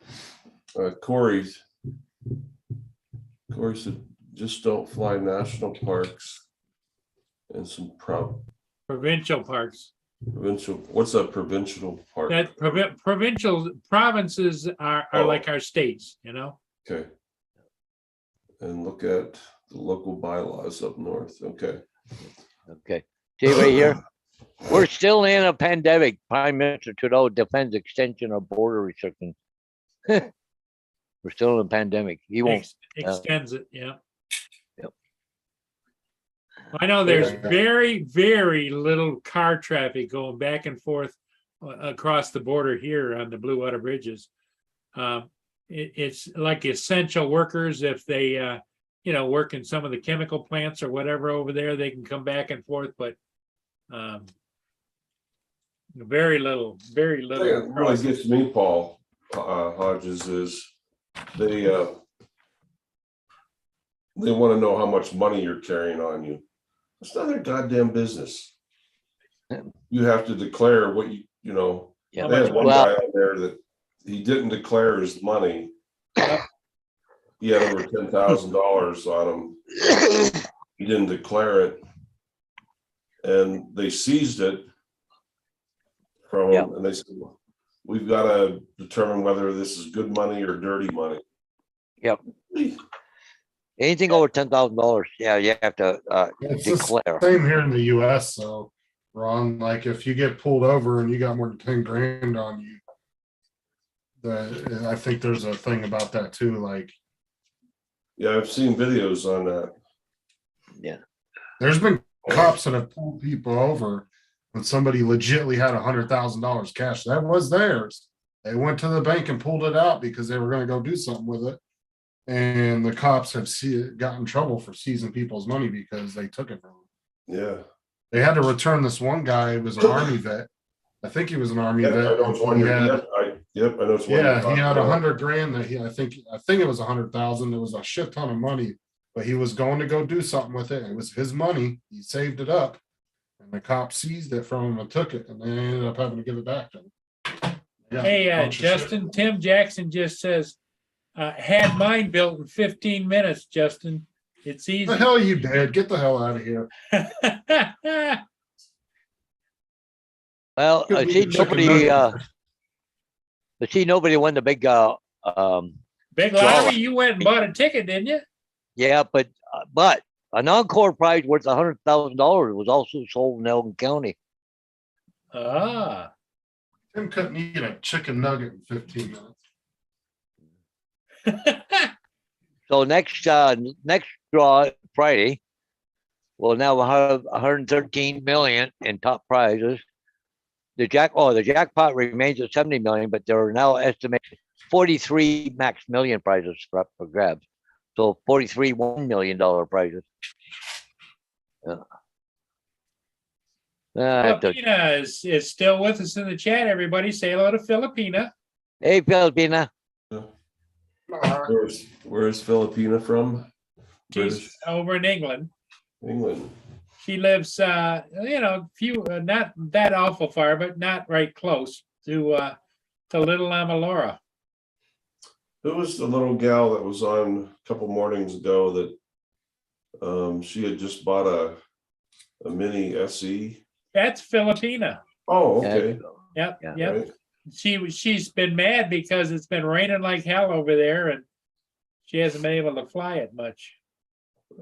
Corey said, just don't fly national parks and some Provincial parks. Provincial, what's a provincial part? That provincial provinces are Oh. like our states, you know? Okay. And look at the local bylaws up north, okay. Okay. See right here, we're still in a pandemic. Prime Minister Trudeau defends extension of border restrictions. We're still in a pandemic. He won't. Extends it, yeah. Yep. I know there's Yeah. very, very little car traffic going back and forth across the border here on the Blue Water Bridges. It's like essential workers, if they, work in some of the chemical plants or whatever over there, they can come back and forth, but very little. Thing that really gets me, Paul Hodges, is they want to know how much money you're carrying on you. It's not their goddamn business. You have to declare what you know. Yeah. They had one Well- guy out there that he didn't declare his money. He had over $10,000 on him. He didn't declare it. And they seized it from him, Yeah. and they said, we've got to determine whether this is good money or dirty money. Yep. Anything over $10,000, yeah, you have to It's the declare. same here in the US, so Ron, like if you get pulled over and you got more than 10 grand on you, I think there's a thing about that too, like Yeah, I've seen videos on that. there's been cops that have pulled people over when somebody legitly had $100,000 cash. That was theirs. They went to the bank and pulled it out because they were gonna go do something with it. And the cops have got in trouble for seizing people's money because they took it from them. Yeah. They had to return this one guy who was an army vet. I think he was an army Yeah, I vet. know it's one He you're- had- yep, I know it's one. you're Yeah, he talking had about. 100 grand that I think it was 100,000. It was a shit ton of money, but he was going to go do something with it. It was his money. He saved it up, and the cops seized it from him and took it, and they ended up having to give it back to him. Yeah, Hey, bunch of shit. Justin, Tim Jackson just says, had mine built in 15 minutes, Justin. It's easy. The hell you did? Get the hell out of here. Well, Could I be see chicken nobody, nuggets. I see nobody won the big, Big Lobby, you went and bought a ticket, didn't you? yeah, but an encore prize worth $100,000 was also sold in Elgin County. Ah, Tim couldn't eat a chicken nugget in 15 minutes. So next draw Friday, we'll now have 113 million in top prizes. The jackpot remains at 70 million, but there are now estimated 43 max million prizes for grabs. So 43 $1 million prizes. Yeah. Filipina is still with us in the chat. Everybody say hello to Filipina. Hey, Filipina. Where's Filipina from? British, She's over in England. England. She lives, not that awful far, but not right close to Little Amalora. Who was the little gal that was on a couple mornings ago that she had just bought a mini SE? That's Filipina. Oh, okay. Yep, Yeah. yep. Right. She's been mad because it's been raining like hell over there, and she hasn't been able to fly it much.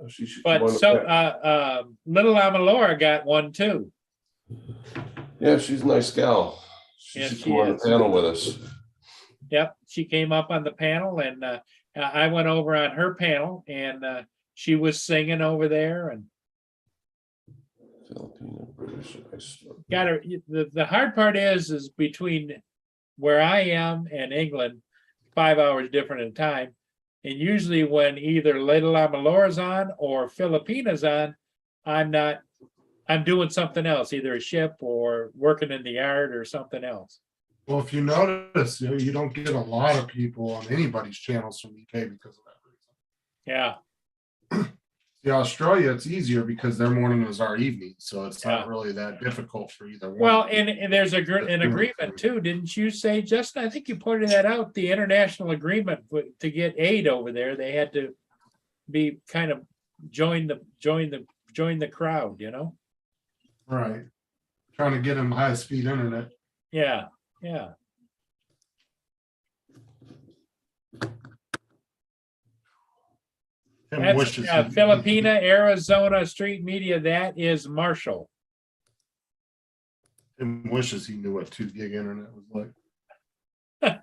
She should But come on so the- Little Amalora got one too. yeah, she's a nice gal. She Yeah, should she come on the is. panel with us. Yep, she came up on the panel, and I went over on her panel, and she was singing over there, and Filipina, British. got her. The hard part is between where I am and England, 5 hours different in time. And usually when either Little Amalora's on or Filipina's on, I'm doing something else, either a ship or working in the yard or something else. Well, if you notice, you don't get a lot of people on anybody's channels from UK because of that reason. Yeah, Yeah, Australia, it's easier because their morning is our evening, so it's Yeah. not really that difficult for either one. well, and there's an agreement too, didn't you say, Justin? I think you pointed that out, the international agreement to get aid over there, they had to be kind of join the crowd, you know? Right. trying to get him high speed internet. Yeah, yeah. Tim That's wishes he- Filipina, Arizona Street Media. That is Marshall. Tim wishes he knew what 2 gig internet was like.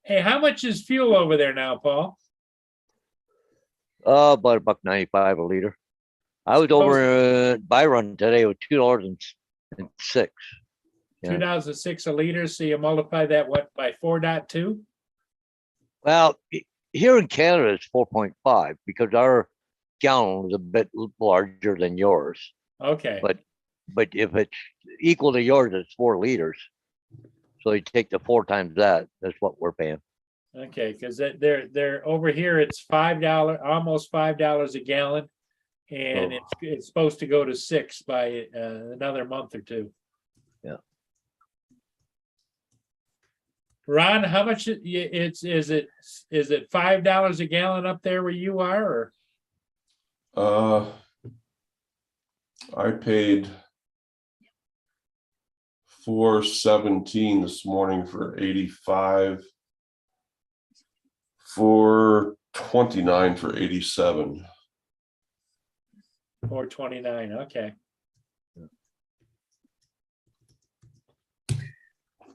Hey, how much is fuel over there now, Paul? About $1.95 a liter. I was over Byron today with $2.06. Yeah. 2006 a liter. So you multiply that what by 4.2? Well, here in Canada it's 4.5 because our gallon is a bit larger than yours. Okay. But if it's equal to yours, it's 4 liters. So you take the 4 times that. That's what we're paying. Okay, because they're over here. It's $5, almost $5 a gallon, and Oh. it's supposed to go to 6 by another month or 2. Yeah. Ron, how much is it $5 a gallon up there where you are, or I paid $4.17 this morning for 85, $4.29 for 87. 4.29? Okay.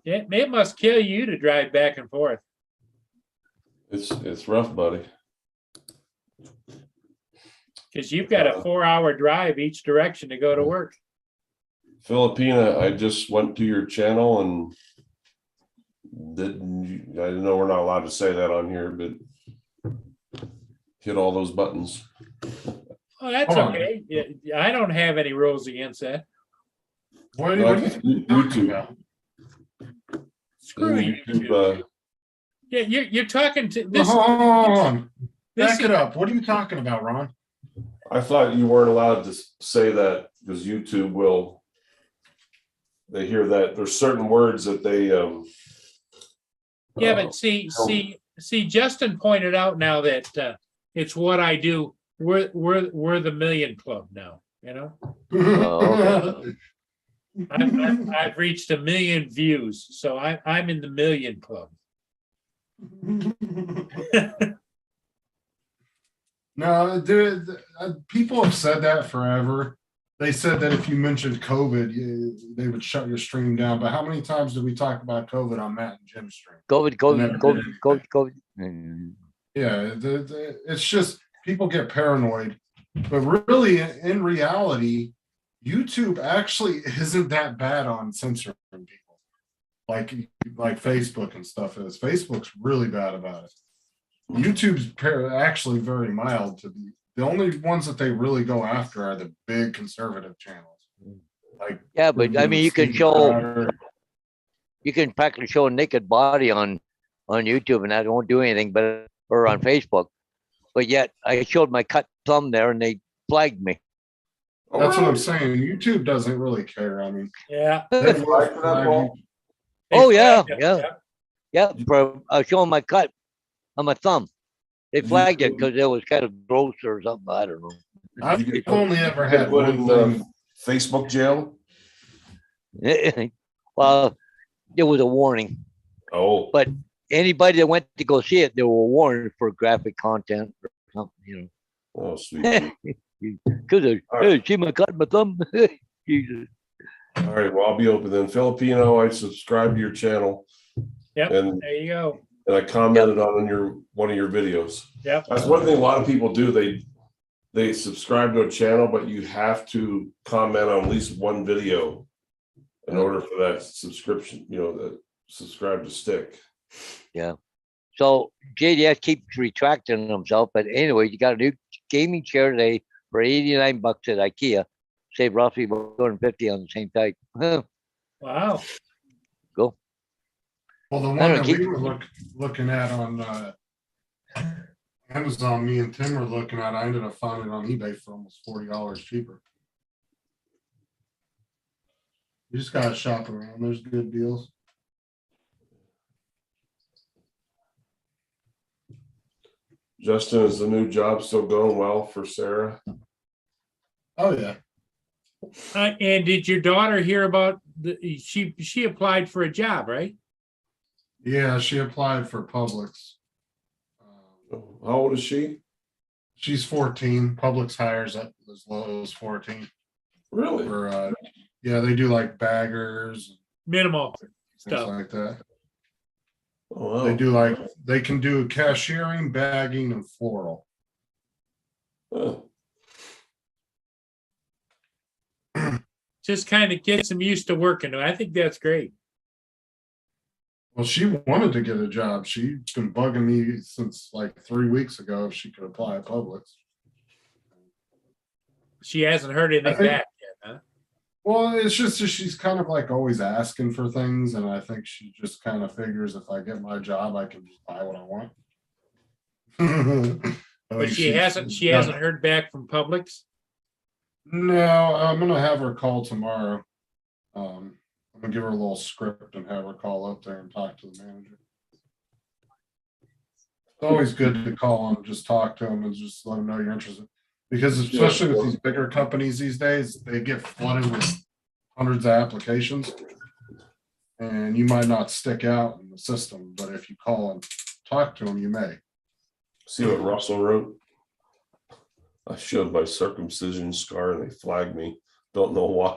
It must kill you to drive back and forth. It's rough, buddy. Because you've got a 4-hour drive each direction to go to work. Filipina, I just went to your channel and I know we're not allowed to say that on here, but hit all those buttons. Oh, that's Hold on. okay. Yeah, I don't have any rules against that. What No, are you talking YouTube. about? Screw you. YouTube, Yeah, you're talking to this. Hold on. This Back it up. What are you talking about, Ron? I thought you weren't allowed to say that because YouTube will. They hear that there's certain words that they. Yeah, but see, Justin pointed out now that it's what I do. We're the million club now. You know, okay. I've reached 1 million views, so I'm in the million club. No, dude, people have said that forever. They said that if you mentioned COVID, they would shut your stream down. But how many times did we talk about COVID on Matt and Jim's stream? COVID. Yeah, it's just people get paranoid. But really, in reality, YouTube actually isn't that bad on censoring people, like Facebook and stuff is. Facebook's really bad about it. YouTube's actually very mild to be. The only ones that they really go after are the big conservative channels. Like Yeah, but I mean, you can practically show a naked body on YouTube, and that won't do anything. But or on Facebook, but yet I showed my cut thumb there, and they flagged me. That's what I'm saying. YouTube doesn't really care. I mean, Yeah. they will flag you. Oh yeah, Yeah. yeah. For showing my cut on my thumb, they flagged it because it was kind of gross or something. I don't know. I've You get only ever put had in one thing. Facebook jail. Well, it was a warning. Oh, But anybody that went to go see it, they were warned for graphic content or something, oh, sweet. because hey, see my cut, my thumb. Jesus. All right, well, I'll be open then. Filipino, I subscribed to your channel. Yep. And There you go. I commented on one of your videos. Yep. That's one thing a lot of people do. They subscribe to a channel, but you have to comment on at least one video in order for that subscription, that subscribe to stick. So JDS keeps retracting himself, but anyway, you got a new gaming chair today for $89 at IKEA. Save roughly $250 on the same type. Wow. Go. Well, the one I don't that keep- we were looking at on Amazon, me and Tim were looking at, I ended up finding it on eBay for almost $40 cheaper. You just gotta shop around. There's good deals. Justin, is the new job still going well for Sarah? Oh, yeah. And did your daughter hear about she applied for a job, right? Yeah, she applied for Publix. How old is she? She's 14. Publix hires at as low as 14. Really? For yeah, they do like baggers, Minimal things stuff. like that. Oh, wow. They do like they can do cashiering, bagging, and floral. Oh, Just kind of gets them used to working. I think that's great. Well, she wanted to get a job. She's been bugging me since like 3 weeks ago if she could apply at Publix. She hasn't heard anything think- back yet, huh? Well, it's just that she's kind of like always asking for things, and I think she just kind of figures if I get my job, I can just buy what I want. But she hasn't heard back from Publix. No, I'm gonna have her call tomorrow. I'm gonna give her a little script and have her call up there and talk to the manager. It's always good to call and just talk to them and just let them know you're interested. Because especially with these bigger companies these days, they get flooded with hundreds of applications. And you might not stick out in the system, but if you call and talk to them, you may. see what Russell wrote? I showed my circumcision scar and they flagged me. Don't know why.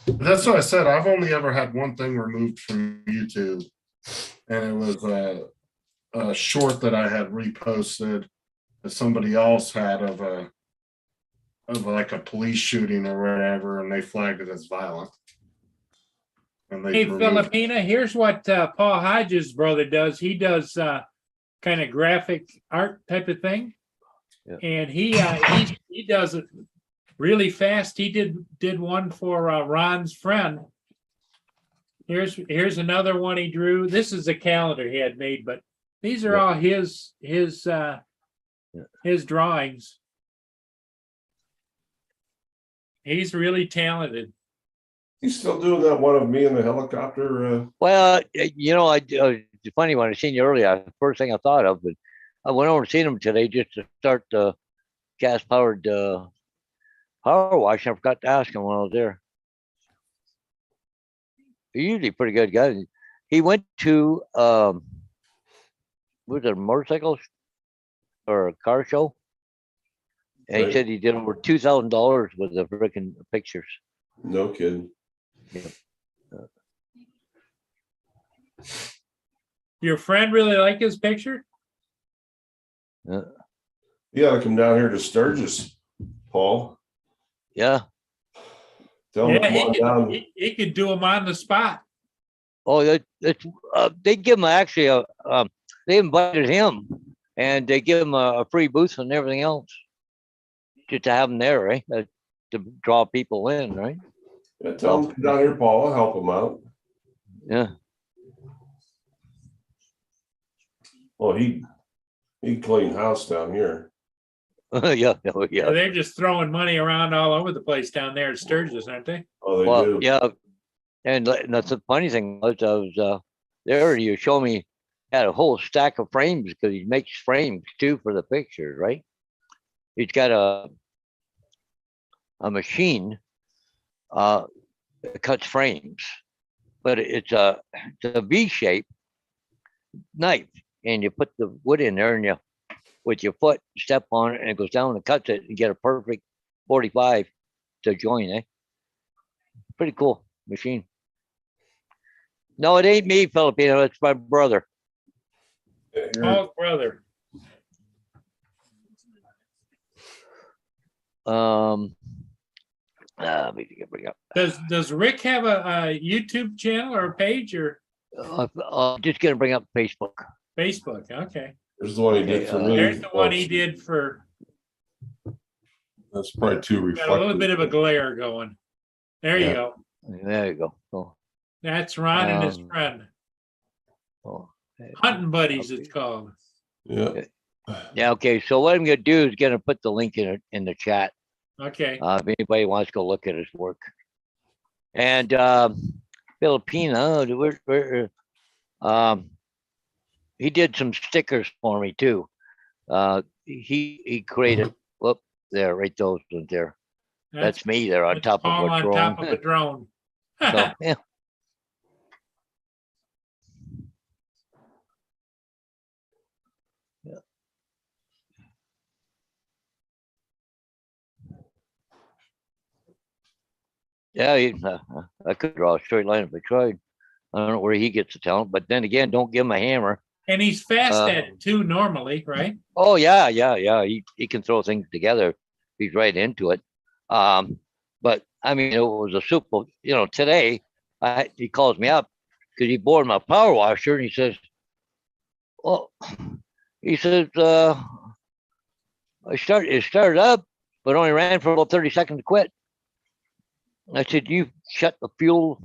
That's what I said. I've only ever had one thing removed from YouTube. And it was a short that I had reposted that somebody else had of like a police shooting or whatever, and they flagged it as violent. And they Hey, removed it. Filipina, here's what Paul Hodges' brother does. He does kind of graphic art type of thing. Yeah. And he does it really fast. He did one for Ron's friend. Here's another one he drew. This is a calendar he had made, but these are all his drawings. He's really talented. He's still doing that one of me in the helicopter. Well, you know, it's funny when I seen you earlier. The first thing I thought of, but I went over and seen him today just to start the gas-powered power wash. I forgot to ask him when I was there. He's usually a pretty good guy. He went to was it a motorcycle or a car show? And he Right. said he did over $2,000 with the freaking pictures. No kidding. Your friend really like his picture? You gotta come down here to Sturgis, Paul. Yeah. Tell him to Yeah, come on down. he could do them on the spot. Oh, they give him actually they invited him and they give him a free booth and everything else. Just to have him there, right? To draw people in, right? Yeah, tell him to come down here, Paul. I'll help him out. Yeah. Oh, he cleaned house down here. Yeah. Oh, yeah. They're just throwing money around all over the place down there at Sturgis, aren't they? Oh, they Well, do. yeah. And that's the funny thing was I was there. You show me had a whole stack of frames because he makes frames too for the pictures, right? He's got a machine that cuts frames, but it's a V shape knife, and you put the wood in there, and you with your foot step on it, and it goes down and cuts it, and get a perfect 45 to join. Pretty cool machine. No, it ain't me, Filipino. It's my brother. Yeah, here. Paul's brother. We can bring up. Does Rick have a YouTube channel or a page or Just gonna bring up Facebook. Facebook? Okay. There's the one he did for me. There's the one he did for, That's probably too got a reflective. little bit of a glare going. There you Yeah. go. There you go. Oh, That's Ron and his Um, friend. oh. Hunting Buddies, it's called. Yeah. Yeah, okay, so what I'm gonna do is gonna put the link in the chat. Okay. If anybody wants to go look at his work. And Filipina, he did some stickers for me too. He created, whoop, there, right, those ones there. That's me there on that's top of Paul a on drone. top of a drone. So, yeah. Yeah, I could draw a straight line if I tried. I don't know where he gets the talent, but then again, don't give him a hammer. And he's fast at it too, normally, right? Oh yeah. He can throw things together. He's right into it. But I mean, it was a super. Today, he calls me up because he bored my power washer, and he says, "Well, he says it started up, but only ran for about 30 seconds to quit." I said, "You shut the fuel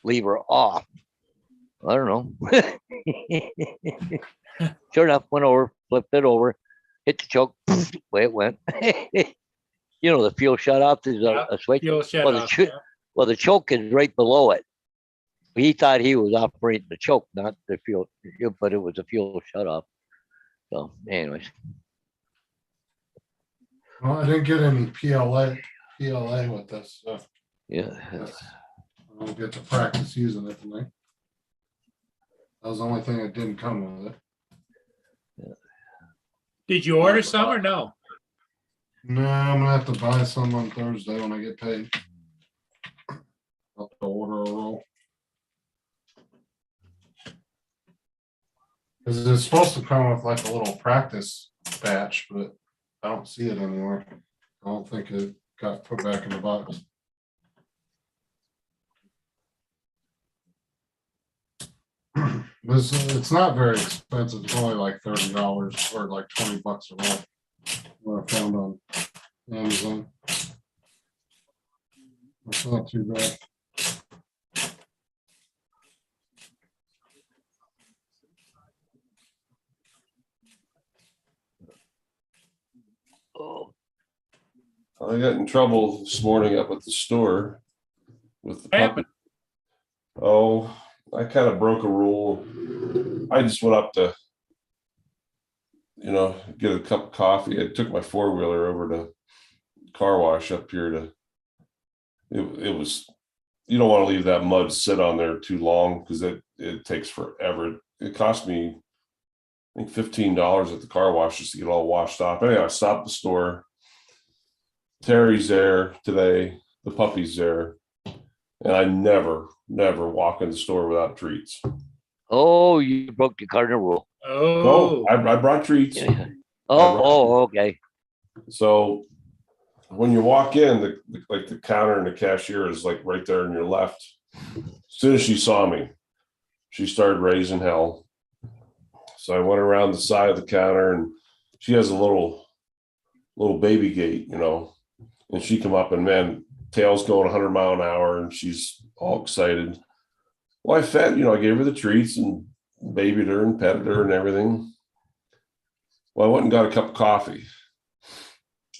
lever off." I don't know. Sure enough, went over, flipped it over, hit the choke, away it went. The fuel shut off. There's a switch. Fuel shut Well, off. Well, the choke is right below it. He thought he was operating the choke, not the fuel, but it was a fuel shut off. So, anyways, Well, I didn't get any PLA with this, so yeah. I don't get to practice using it tonight. That was the only thing that didn't come with it. Did you order some or no? No, I'm gonna have to buy some on Thursday when I get paid. I'll have to order a roll. Cause it's supposed to come with like a little practice batch, but I don't see it anywhere. I don't think it got put back in the box. It's not very expensive. It's only like $30 or like $20 a roll. What I found on Amazon. It's not too bad. Oh, I got in trouble this morning up at the store with the puppy. Oh, I kind of broke a rule. I just went up to, get a cup of coffee. I took my four-wheeler over to car wash up here it was, you don't want to leave that mud sit on there too long because it takes forever. It cost me, I think, $15 at the car wash just to get all washed off. Anyway, I stopped at the store. Terry's there today. The puppy's there. And I never walk in the store without treats. Oh, you broke the cardinal rule. Oh, No, I brought treats. Yeah. Oh, okay. So when you walk in, the counter and the cashier is like right there on your left. As soon as she saw me, she started raising hell. So I went around the side of the counter, and she has a little baby gate, and she come up, and man, tail's going 100 miles an hour, and she's all excited. Well, I fed, I gave her the treats and babied her and petted her and everything. Well, I went and got a cup of coffee,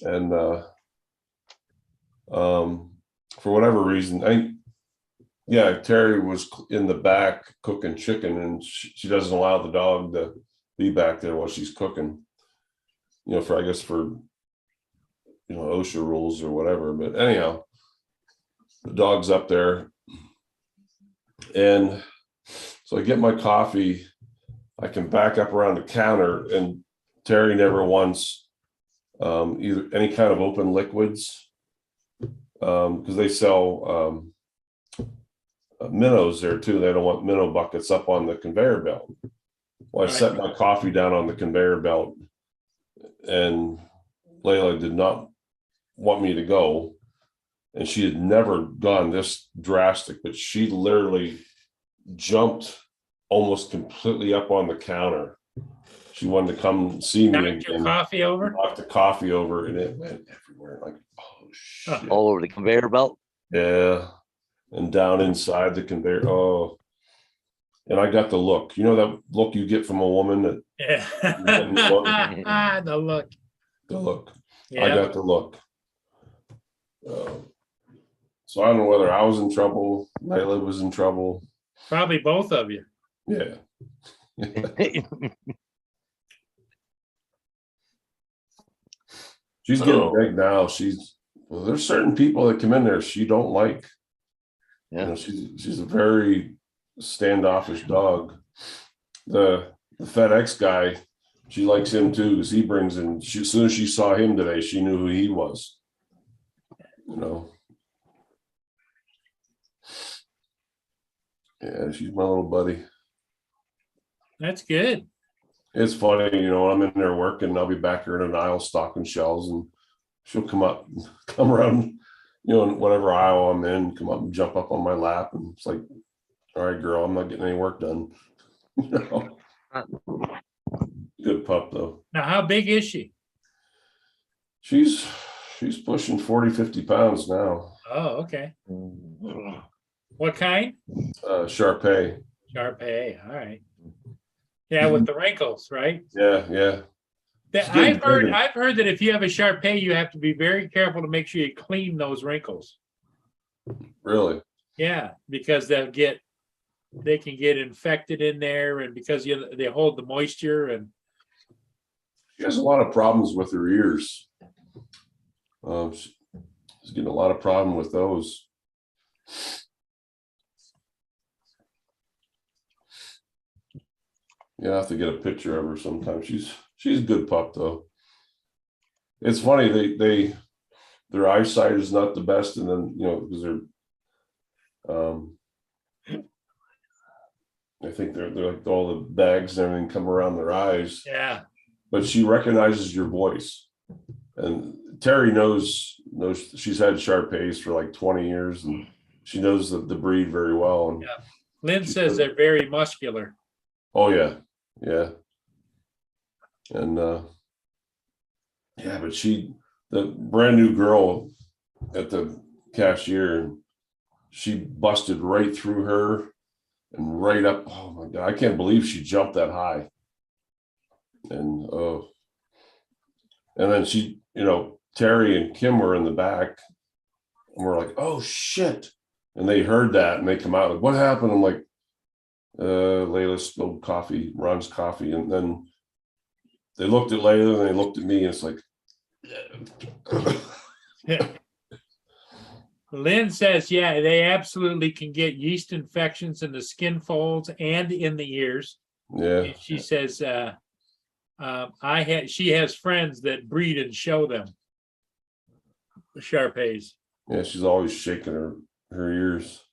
and for whatever reason, Terry was in the back cooking chicken, and she doesn't allow the dog to be back there while she's cooking, for OSHA rules or whatever. But anyhow, the dog's up there, and so I get my coffee. I can back up around the counter, and Terry never wants either any kind of open liquids, because they sell minnows there too. They don't want minnow buckets up on the conveyor belt. Well, I set my coffee down on the conveyor belt, and Layla did not want me to go. And she had never gone this drastic, but she literally jumped almost completely up on the counter. She wanted to come see me knocked your coffee over? Knocked the coffee over, and it went everywhere. Like, oh shit. All over the conveyor belt. Yeah. And down inside the conveyor. Oh, And I got the look. You know that look you get from a woman that Yeah. The look. the look. I Yeah. got the look. So I don't know whether I was in trouble, Layla was in trouble. Probably both of you. Yeah. She's getting Oh. big now. Well, there's certain people that come in there she don't like. You Yeah. know, she's a very standoffish dog. The FedEx guy, she likes him too because he brings in. As soon as she saw him today, she knew who he was. You know. Yeah, she's my little buddy. That's good. It's funny, you know, when I'm in there working, I'll be back here in an aisle stocking shelves, and she'll come around, you know, in whatever aisle I'm in, come up and jump up on my lap, and it's like, all right, girl, I'm not getting any work done. You know, good pup though. Now, how big is she? She's pushing 40, 50 pounds now. Oh, okay. What kind? Shar-Pei. Shar-Pei. All right. Yeah, with the wrinkles, right? Yeah. She's getting bigger. I've heard that if you have a Shar-Pei, you have to be very careful to make sure you clean those wrinkles. Really? Yeah, because they can get infected in there, and because they hold the moisture, and She has a lot of problems with her ears. She's getting a lot of problem with those. Yeah, I have to get a picture of her sometime. She's a good pup though. It's funny, their eyesight is not the best, and then you know, because I think they're like all the bags and everything come around their eyes. yeah. But she recognizes your voice. And Terry knows she's had Shar-Peis for like 20 years, and she knows the breed very well. And Yeah. Lynn says they're very muscular. oh yeah. And yeah, but the brand new girl at the cashier, she busted right through her and right up. Oh my God, I can't believe she jumped that high. And and then she, you know, Terry and Kim were in the back, and we're like, oh shit. And they heard that and they come out like, what happened? I'm like, Layla spilled coffee, Ron's coffee. And then they looked at Layla and they looked at me, and it's like, Lynn says, yeah, they absolutely can get yeast infections in the skin folds and in the ears. yeah. And she says, she has friends that breed and show them the Shar-Peis. Yeah, she's always shaking her ears.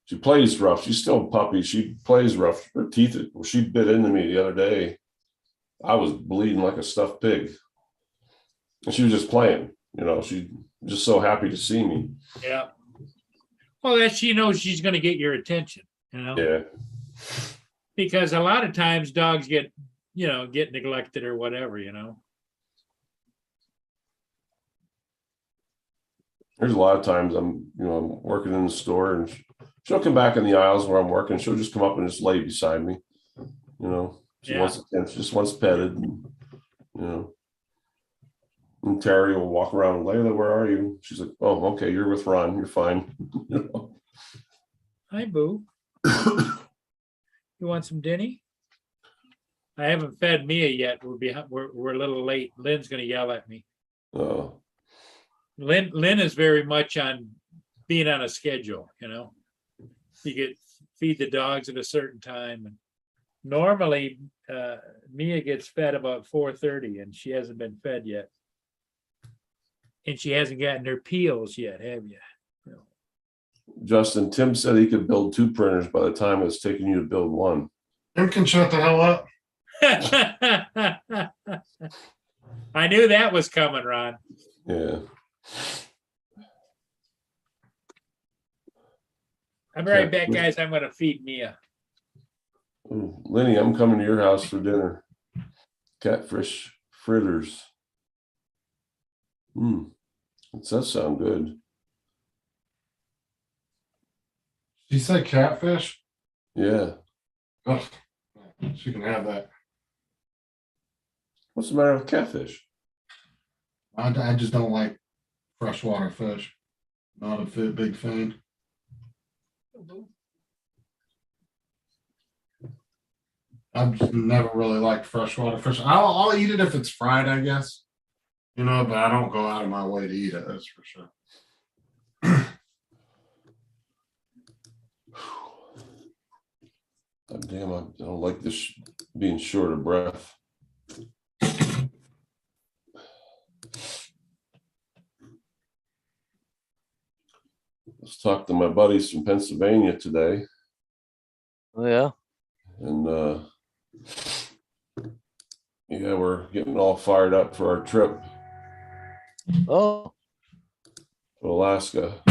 She plays rough. She's still a puppy. She plays rough. Her teeth, she bit into me the other day. I was bleeding like a stuffed pig. And she was just playing, you know, she just so happy to see me. Yeah. Well, that she knows she's going to get your attention, you know? Yeah. Because a lot of times dogs get neglected or whatever, you know? There's a lot of times I'm working in the store, and she'll come back in the aisles where I'm working. She'll just come up and just lay beside me. You know, she just wants petted, and, you know. And Terry will walk around, Layla, where are you? She's like, oh, okay, you're with Ron. You're fine. You know? Hi, Boo. You want some Denny? I haven't fed Mia yet. We're a little late. Lynn's going to yell at me. Lynn is very much on being on a schedule, you know. You feed the dogs at a certain time, and normally Mia gets fed about 4:30, and she hasn't been fed yet. And she hasn't gotten her peels yet, have you? No. Justin, Tim said he could build 2 printers by the time it's taking you to build 1. Tim can shut the hell up. I knew that was coming, Ron. Yeah. I'll be right back, guys. I'm going to feed Mia. Lenny, I'm coming to your house for dinner. Catfish fritters. It does sound good. She said catfish? Yeah. Ugh, she can have that. What's the matter with catfish? I just don't like freshwater fish. Not a big fan. I've just never really liked freshwater fish. I'll eat it if it's fried, I guess. You know, but I don't go out of my way to eat it, that's for sure. God damn, I don't like this being short of breath. Let's talk to my buddies from Pennsylvania today, Oh, yeah. and yeah, we're getting all fired up for our trip Oh, to Alaska.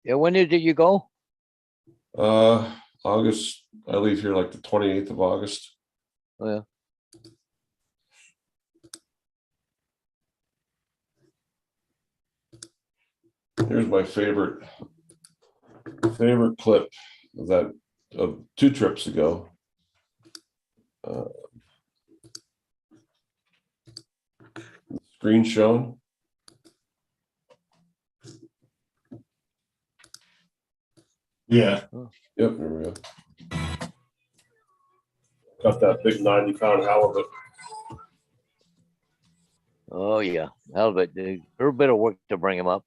yeah. When did you go? August. I leave here like the 28th of August. Oh, yeah. Here's my favorite clip of that of 2 trips ago. Screen shown. Yeah. Yep, there we go. Got that big 90-pound halibut. Oh, yeah. Halibut. A little bit of work to bring him up.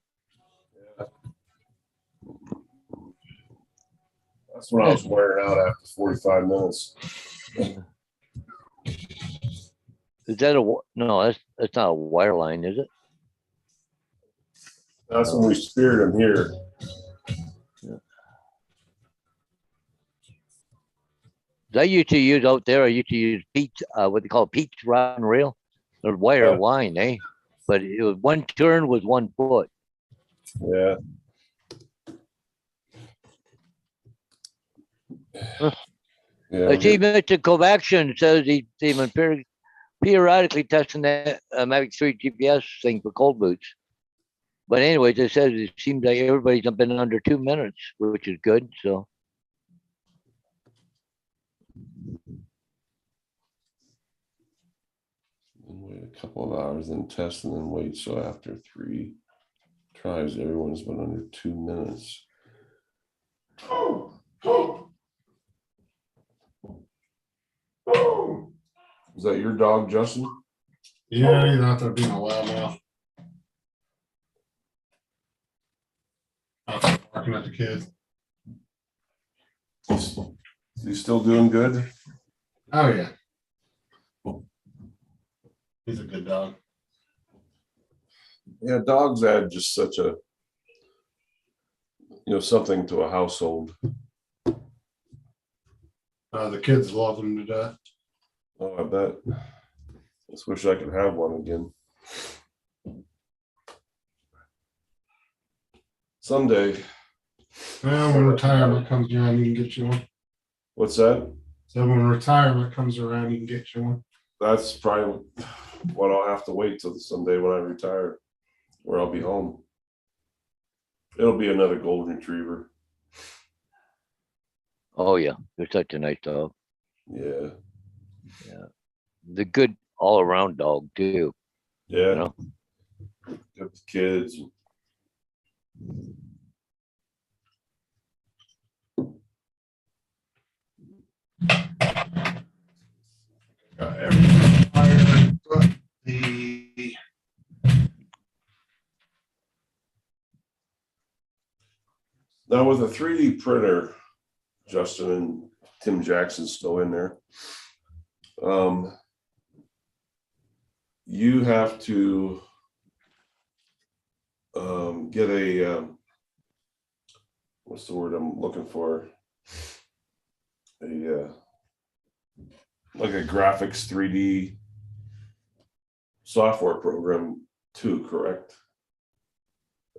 That's when I was wearing out after 45 minutes. Is that no? That's not a wire line, is it? That's when we speared him here. I used to use out there. I used to use Pete's, what they call Pete's rod and reel, or wire Yeah. line, eh? But it was one turn was 1 foot. Yeah. Yeah. I see Mr. Kovacian says he's even periodically testing that Mavic 3 GPS thing for cold boots. But anyways, it says it seems like everybody's been under 2 minutes, which is good. So Wait a couple of hours, then test, and then wait. So after 3 tries, everyone's been under 2 minutes. Is that your dog, Justin? Yeah, he's out there being a loudmouth. Out there barking at the kids. Is he still doing good? Oh, yeah. He's a good dog. Yeah, dogs add just such a, something to a household. The kids love him to death. Oh, I bet. Just wish I could have one again. Someday. Well, when retirement comes around, you can get you one. What's that? So when retirement comes around, you can get you one. That's probably what I'll have to wait till someday when I retire, where I'll be home. It'll be another golden retriever. oh yeah, they're such a nice dog. Yeah. The good all around dog too. Yeah. You know? Got the kids. Got everything fired, but the Now with a 3D printer, Justin and Tim Jackson's still in there. You have to get a what's the word I'm looking for? A like a graphics 3D software program too, correct?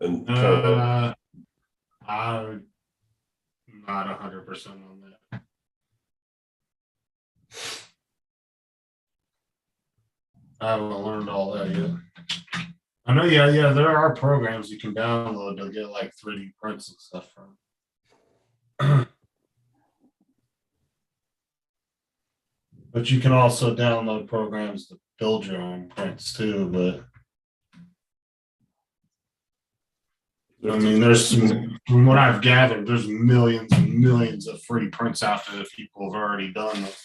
And kind of I'm not 100% on that. I haven't learned all that yet. I know, yeah, there are programs you can download to get like 3D prints and stuff from. But you can also download programs to build your own prints too, but I mean, there's some, from what I've gathered, there's millions and millions of free prints out there that people have already done. That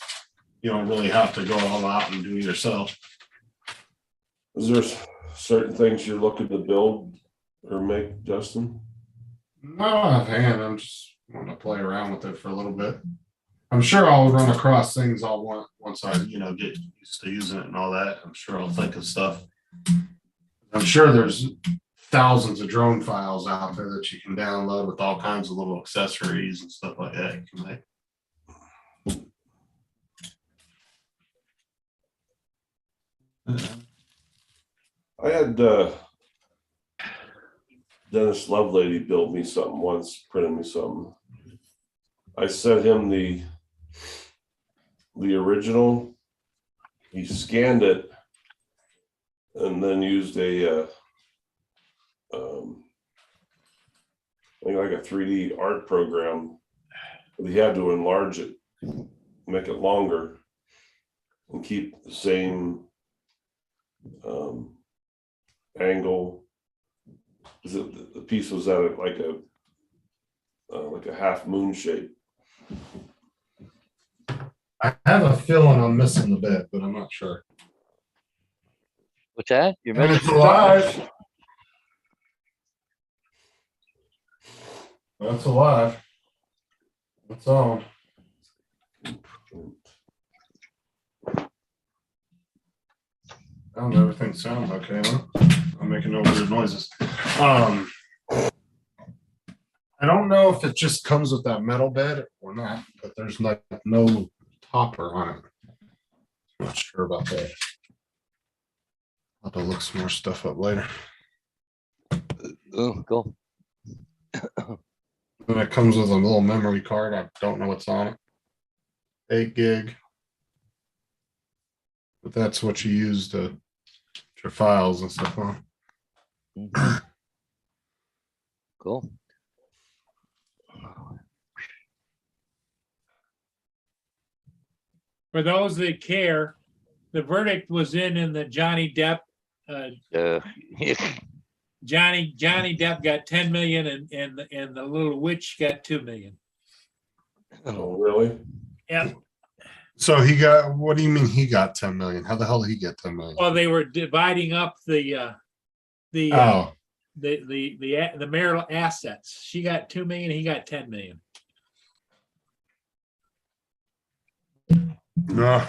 you don't really have to go all out and do it yourself. Is there certain things you're looking to build or make, Justin? Not offhand, I'm just wanting to play around with it for a little bit. I'm sure I'll run across things I'll want once I, get used to using it and all that. I'm sure I'll think of stuff. I'm sure there's thousands of drone files out there that you can download with all kinds of little accessories and stuff like that you can make. I had Dennis Lovelady build me something once, printed me something. I sent him the original. He scanned it and then used a I think like a 3D art program. But he had to enlarge it, make it longer, and keep the same angle. The piece was at like a half moon shape. I have a feeling I'm missing the bit, but I'm not sure. What's that? You're And missing it's alive. That's alive. That's all. Everything sounds okay. Huh? I'm making no weird noises. I don't know if it just comes with that metal bed or not, but there's no topper on it. Not sure about that. I'll have to look some more stuff up later. Oh, cool. And it comes with a little memory card. I don't know what's on it. 8 gig. But that's what you use to your files and stuff on. Cool. For those that care, the verdict was in the Johnny Depp. Johnny Depp got 10 million and the little witch got 2 million. Oh, really? Yeah. So he got, what do you mean he got 10 million? How the hell did he get 10 million? Well, they were dividing up the marital assets. She got 2 million, he got 10 million. No.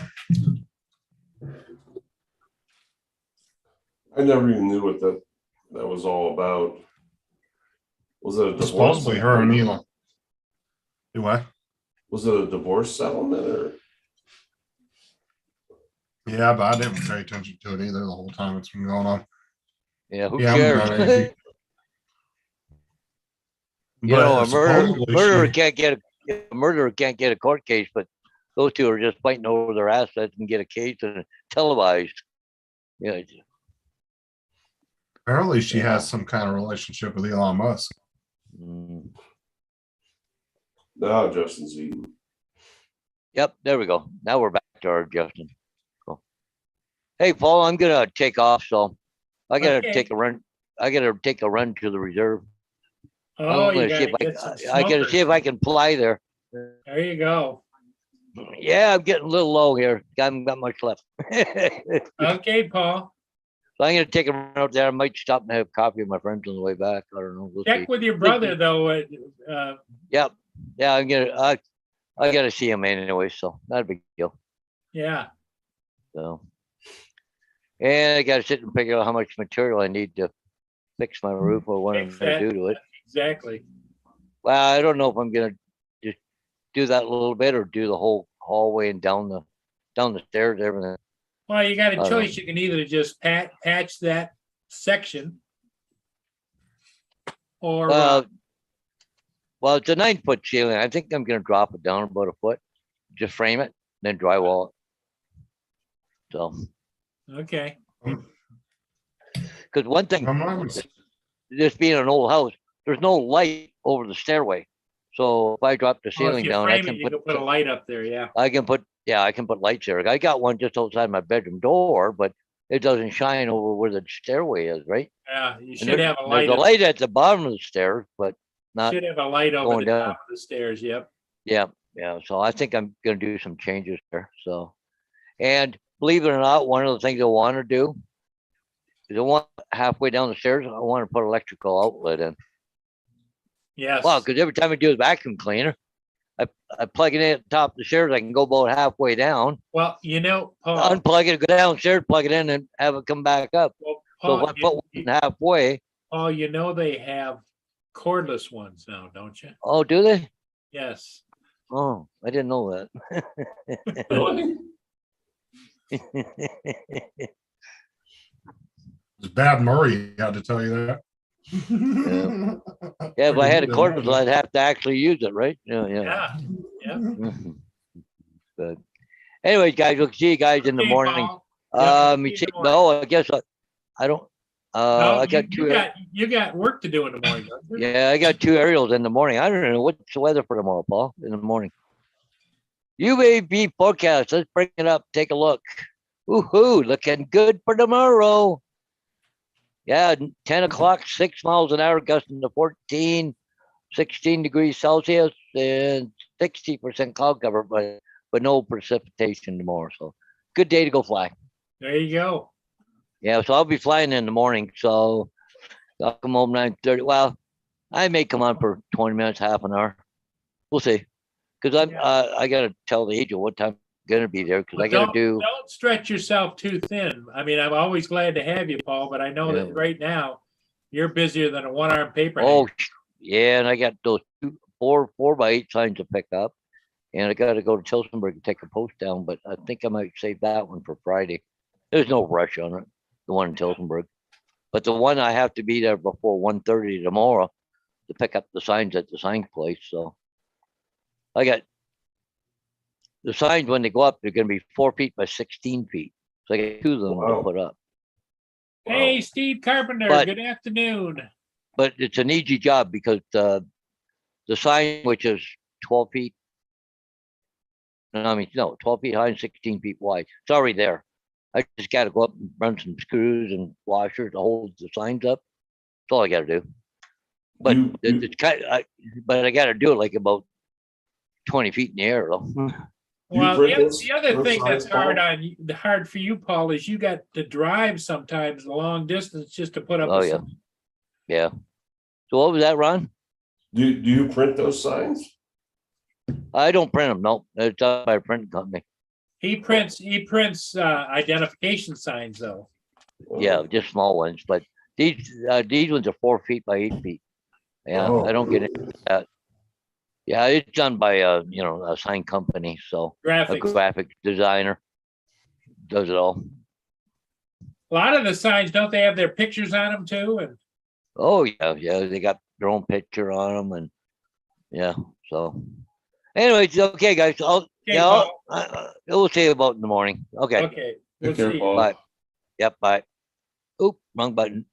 I never even knew what that was all about. Was it a divorce? Supposedly her and Mila. Do what? Was it a divorce settlement or? Yeah, but I didn't pay attention to it either the whole time it's been going on. Yeah, who Yeah, cares? A murderer can't get a court case, but those two are just fighting over their assets and get a case and televised. Yeah. Apparently she has some kind of relationship with Elon Musk. Mm. No, Justin's eating. Yep, there we go. Now we're back to our Justin. Cool. Hey, Paul, I'm gonna take off, so I gotta take a run. I gotta take a run to the reserve. Oh, I gotta see if I can fly there. There you go. Yeah, I'm getting a little low here. Haven't got much left. Okay, Paul. So I'm gonna take a run out there. I might stop and have coffee with my friends on the way back. I don't know. We'll Check see. with your brother though. Yep. Yeah, I gotta see him anyway, so not a big deal. Yeah. So, and I gotta sit and figure out how much material I need to fix my roof or what I'm gonna do to it. Exactly. Well, I don't know if I'm gonna just do that a little bit or do the whole hallway and down the stairs, everything. Well, you got a choice. You can either just patch that section or well, it's a 9-foot ceiling. I think I'm gonna drop it down about a foot, just frame it, then drywall it. So, okay. because one thing, this being an old house, there's no light over the stairway. So if I drop the ceiling down, I can put a light up there. Yeah. I can put Yeah, I can put lights there. I got one just outside my bedroom door, but it doesn't shine over where the stairway is, right? Yeah, you And should have a light. There's a light at the bottom of the stairs, but not Should have a light over going the down. top of the stairs. Yep. Yeah, yeah. So I think I'm gonna do some changes there. So, and believe it or not, one of the things I want to do is I want halfway down the stairs, I want to put electrical outlet in. Yes. Well, because every time I do a vacuum cleaner, I plug it in at the top of the stairs. I can go about halfway down, Well, Paul. unplug it, go downstairs, plug it in, and have it come back up. Well, So Paul, if I put one halfway, Paul, they have cordless ones now, don't you? oh, do they? Yes. Oh, I didn't know that. Really? It's bad Murray had to tell you that. Yeah, if I had a Freaking cordless, good. I'd have to actually use it, right? Yeah, yeah. Yeah. Yeah. Mhm. Good. Anyways, guys, we'll see you guys in the Okay, morning. Paul. Yeah, You see see, you in the morning. no, I guess I don't. No, I got two. you got work to do in the morning, don't you? Yeah, I got two aerials in the morning. I don't know what's the weather for tomorrow, Paul, in the morning. UAB forecast. Let's bring it up. Take a look. Woohoo! Looking good for tomorrow. Yeah, 10 o'clock, 6 miles an hour, gusting to 14, 16 degrees Celsius, and 60% cloud cover, but no precipitation tomorrow. So good day to go fly. There you go. Yeah, so I'll be flying in the morning. So I'll come home 9:30. Well, I may come on for 20 minutes, half an hour. We'll see. Because I gotta tell the agent what time I'm gonna be there because I gotta do. Don't stretch yourself too thin. I mean, I'm always glad to have you, Paul, but I know Yeah. that right now you're busier than a one-arm paper. Oh, hanger. yeah, and I got those 4x8 signs to pick up, and I got to go to Tilsonburg and take a post down. But I think I might save that one for Friday. There's no rush on it, the one in Tilsonburg, but the one I have to be there before 1:30 tomorrow to pick up the signs at the sign place. So I got the signs when they go up, they're going to be 4 feet by 16 feet. So I got two of them Wow. to put up. Hey, Steve Carpenter, But- good afternoon. But it's an easy job because the sign, which is 12 feet, no, 12 feet high and 16 feet wide, it's already there. I just got to go up and run some screws and washers to hold the signs up. That's all I got to do. But it's kind of, but I got to do it like about 20 feet in the air though. Well, print the other those thing signs, that's hard Paul? hard for you, Paul, is you got to drive sometimes a long distance just to put up. Oh, a yeah. sign. Yeah. So what was that, Ron? Do you print those signs? I don't print them. No, it's done by a printing company. He prints identification signs though. Yeah, just small ones. But these ones are 4 feet by 8 feet. Yeah, Oh. I don't get into that. Yeah, it's done by a sign company. So a Graphics. graphic designer does it all. A lot of the signs, don't they have their pictures on them too? And Oh yeah, they got their own picture on them, and yeah. So, anyways, okay, guys. Paul. We'll see you about in the morning. Okay. Okay. We'll Take care, see. Paul. Bye. Yep. Bye. Oop, wrong button.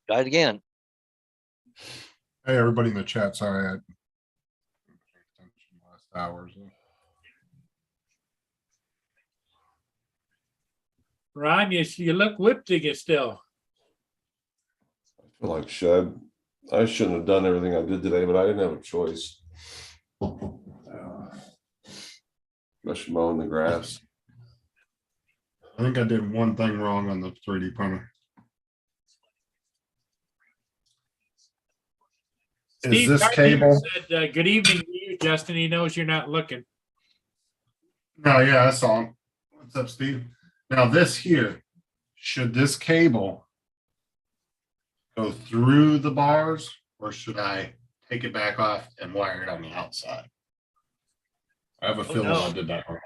Try it again. Hey, everybody in the chat, sorry. I last hours. Ron, you look whipped still. I feel like I shouldn't have done everything I did today, but I didn't have a choice. Especially mowing the grass. I think I did one thing wrong on the 3D printer. Is Steve this Carpenter cable? said, good evening to you, Justin. He knows you're not looking. No, yeah, I saw him. What's up, Steve? Now this here, should this cable go through the bars or should I take it back off and wire it on the outside? I have a feeling no. I did that wrong.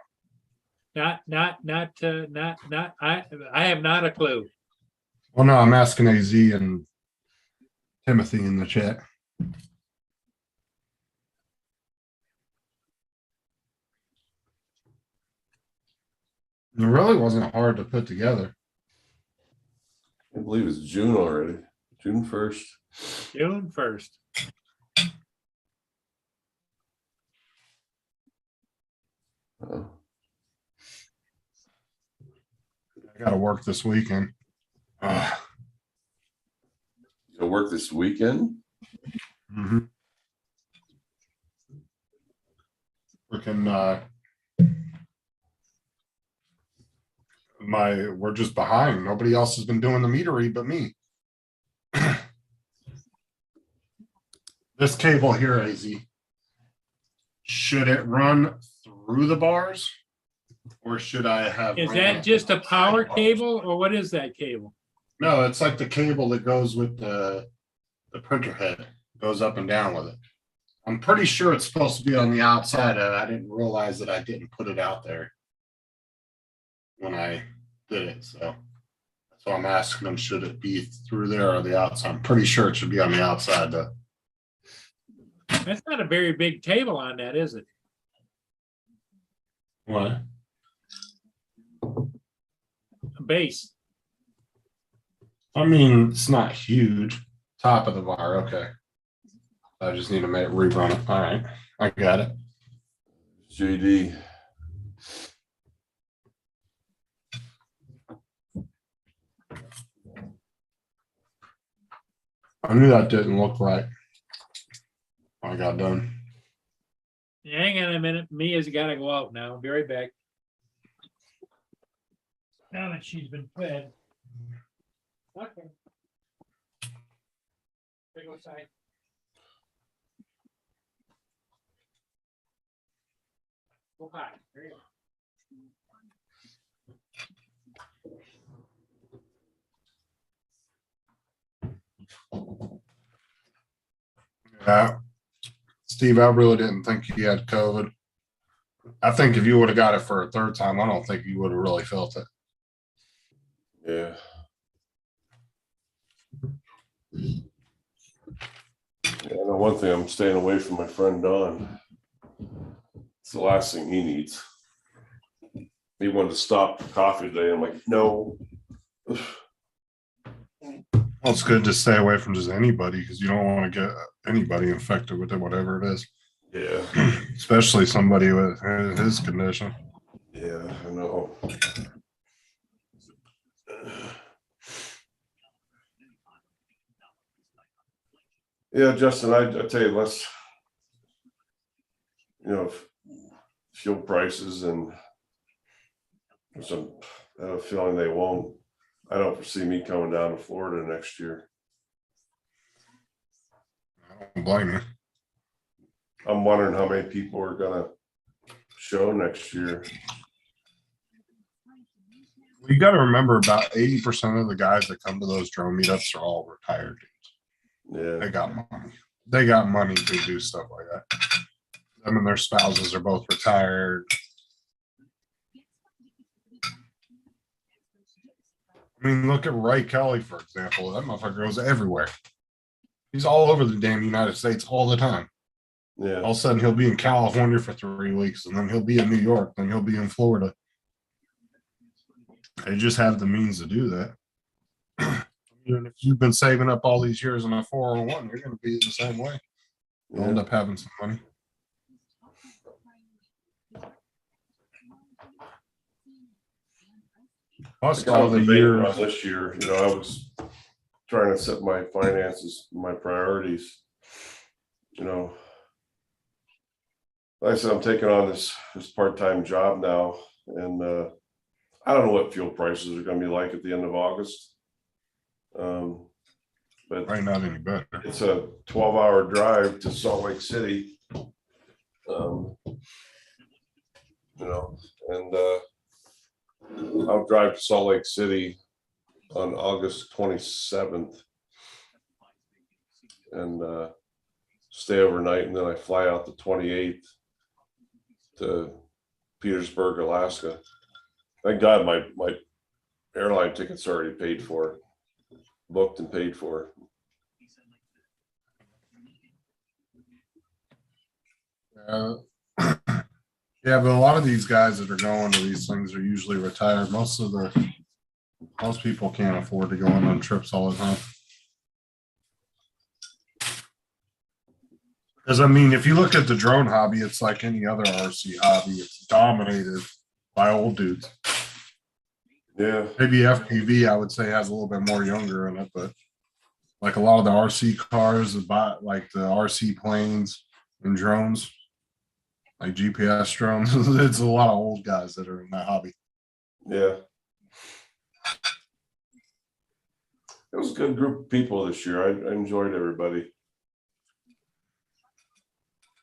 I have not a clue. Well, no, I'm asking AZ and Timothy in the chat. It really wasn't hard to put together. I believe it's June already, June 1st. June 1st. gotta work this weekend. You'll work this weekend? Mhm. Freaking, we're just behind. Nobody else has been doing the meter but me. This cable here, AZ, should it run through the bars? Or should I have? Is ran that it just a outside power the bars? cable or what is that cable? No, it's like the cable that goes with the printer head, goes up and down with it. I'm pretty sure it's supposed to be on the outside. And I didn't realize that I didn't put it out there when I did it. So that's why I'm asking them, should it be through there or the outside? I'm pretty sure it should be on the outside though. That's not a very big cable on that, is it? What? A base. I mean, it's not huge. Top of the bar, okay. I just need to rerun it. All right, I got it. JD. I knew that didn't look right. I got done. Hang on a minute. Mia's gotta go out now. Be right back. Now that she's been fed. Okay. Go outside. Go high. There you go. Yeah. Steve, I really didn't think he had COVID. I think if you would have got it for a third time, I don't think you would have really felt it. Yeah. Yeah, I know one thing, I'm staying away from my friend Don. It's the last thing he needs. He wanted to stop for coffee today. I'm like, no. Well, it's good to stay away from just anybody because you don't want to get anybody infected with it, whatever it is. Yeah. Especially somebody with his condition. Yeah, I know. Yeah, Justin, I tell you, let's, fuel prices and some, I have a feeling they won't. I don't foresee me coming down to Florida next year. I don't blame you. I'm wondering how many people are gonna show next year. You got to remember about 80% of the guys that come to those drone meetups are all retired. They Yeah, got money. They got money to do stuff like that. Them and their spouses are both retired. I mean, look at Ray Kelly, for example. That motherfucker goes everywhere. He's all over the damn United States all the time. yeah. All of a sudden, he'll be in California for 3 weeks, and then he'll be in New York, then he'll be in Florida. They just have the means to do that. Even if you've been saving up all these years in a 401, you're going to be the same way. You'll end up having some money. Plus, I all was the debating years. on this year, I was trying to set my finances, my priorities. Like I said, I'm taking on this part-time job now, and I don't know what fuel prices are going to be like at the end of August. But Right, not any better. it's a 12-hour drive to Salt Lake City. And I'll drive to Salt Lake City on August 27th and stay overnight, and then I fly out the 28th to Petersburg, Alaska. Thank God my airline tickets are already paid for, booked and paid for. Yeah, but a lot of these guys that are going to these things are usually retired. Most people can't afford to go on trips all the time. Because I mean, if you look at the drone hobby, it's like any other RC hobby. It's dominated by old dudes. Yeah, Maybe FPV, I would say, has a little bit more younger in it, but like a lot of the RC cars, like the RC planes and drones, like GPS drones, it's a lot of old guys that are in that hobby. yeah. It was a good group of people this year. I enjoyed everybody.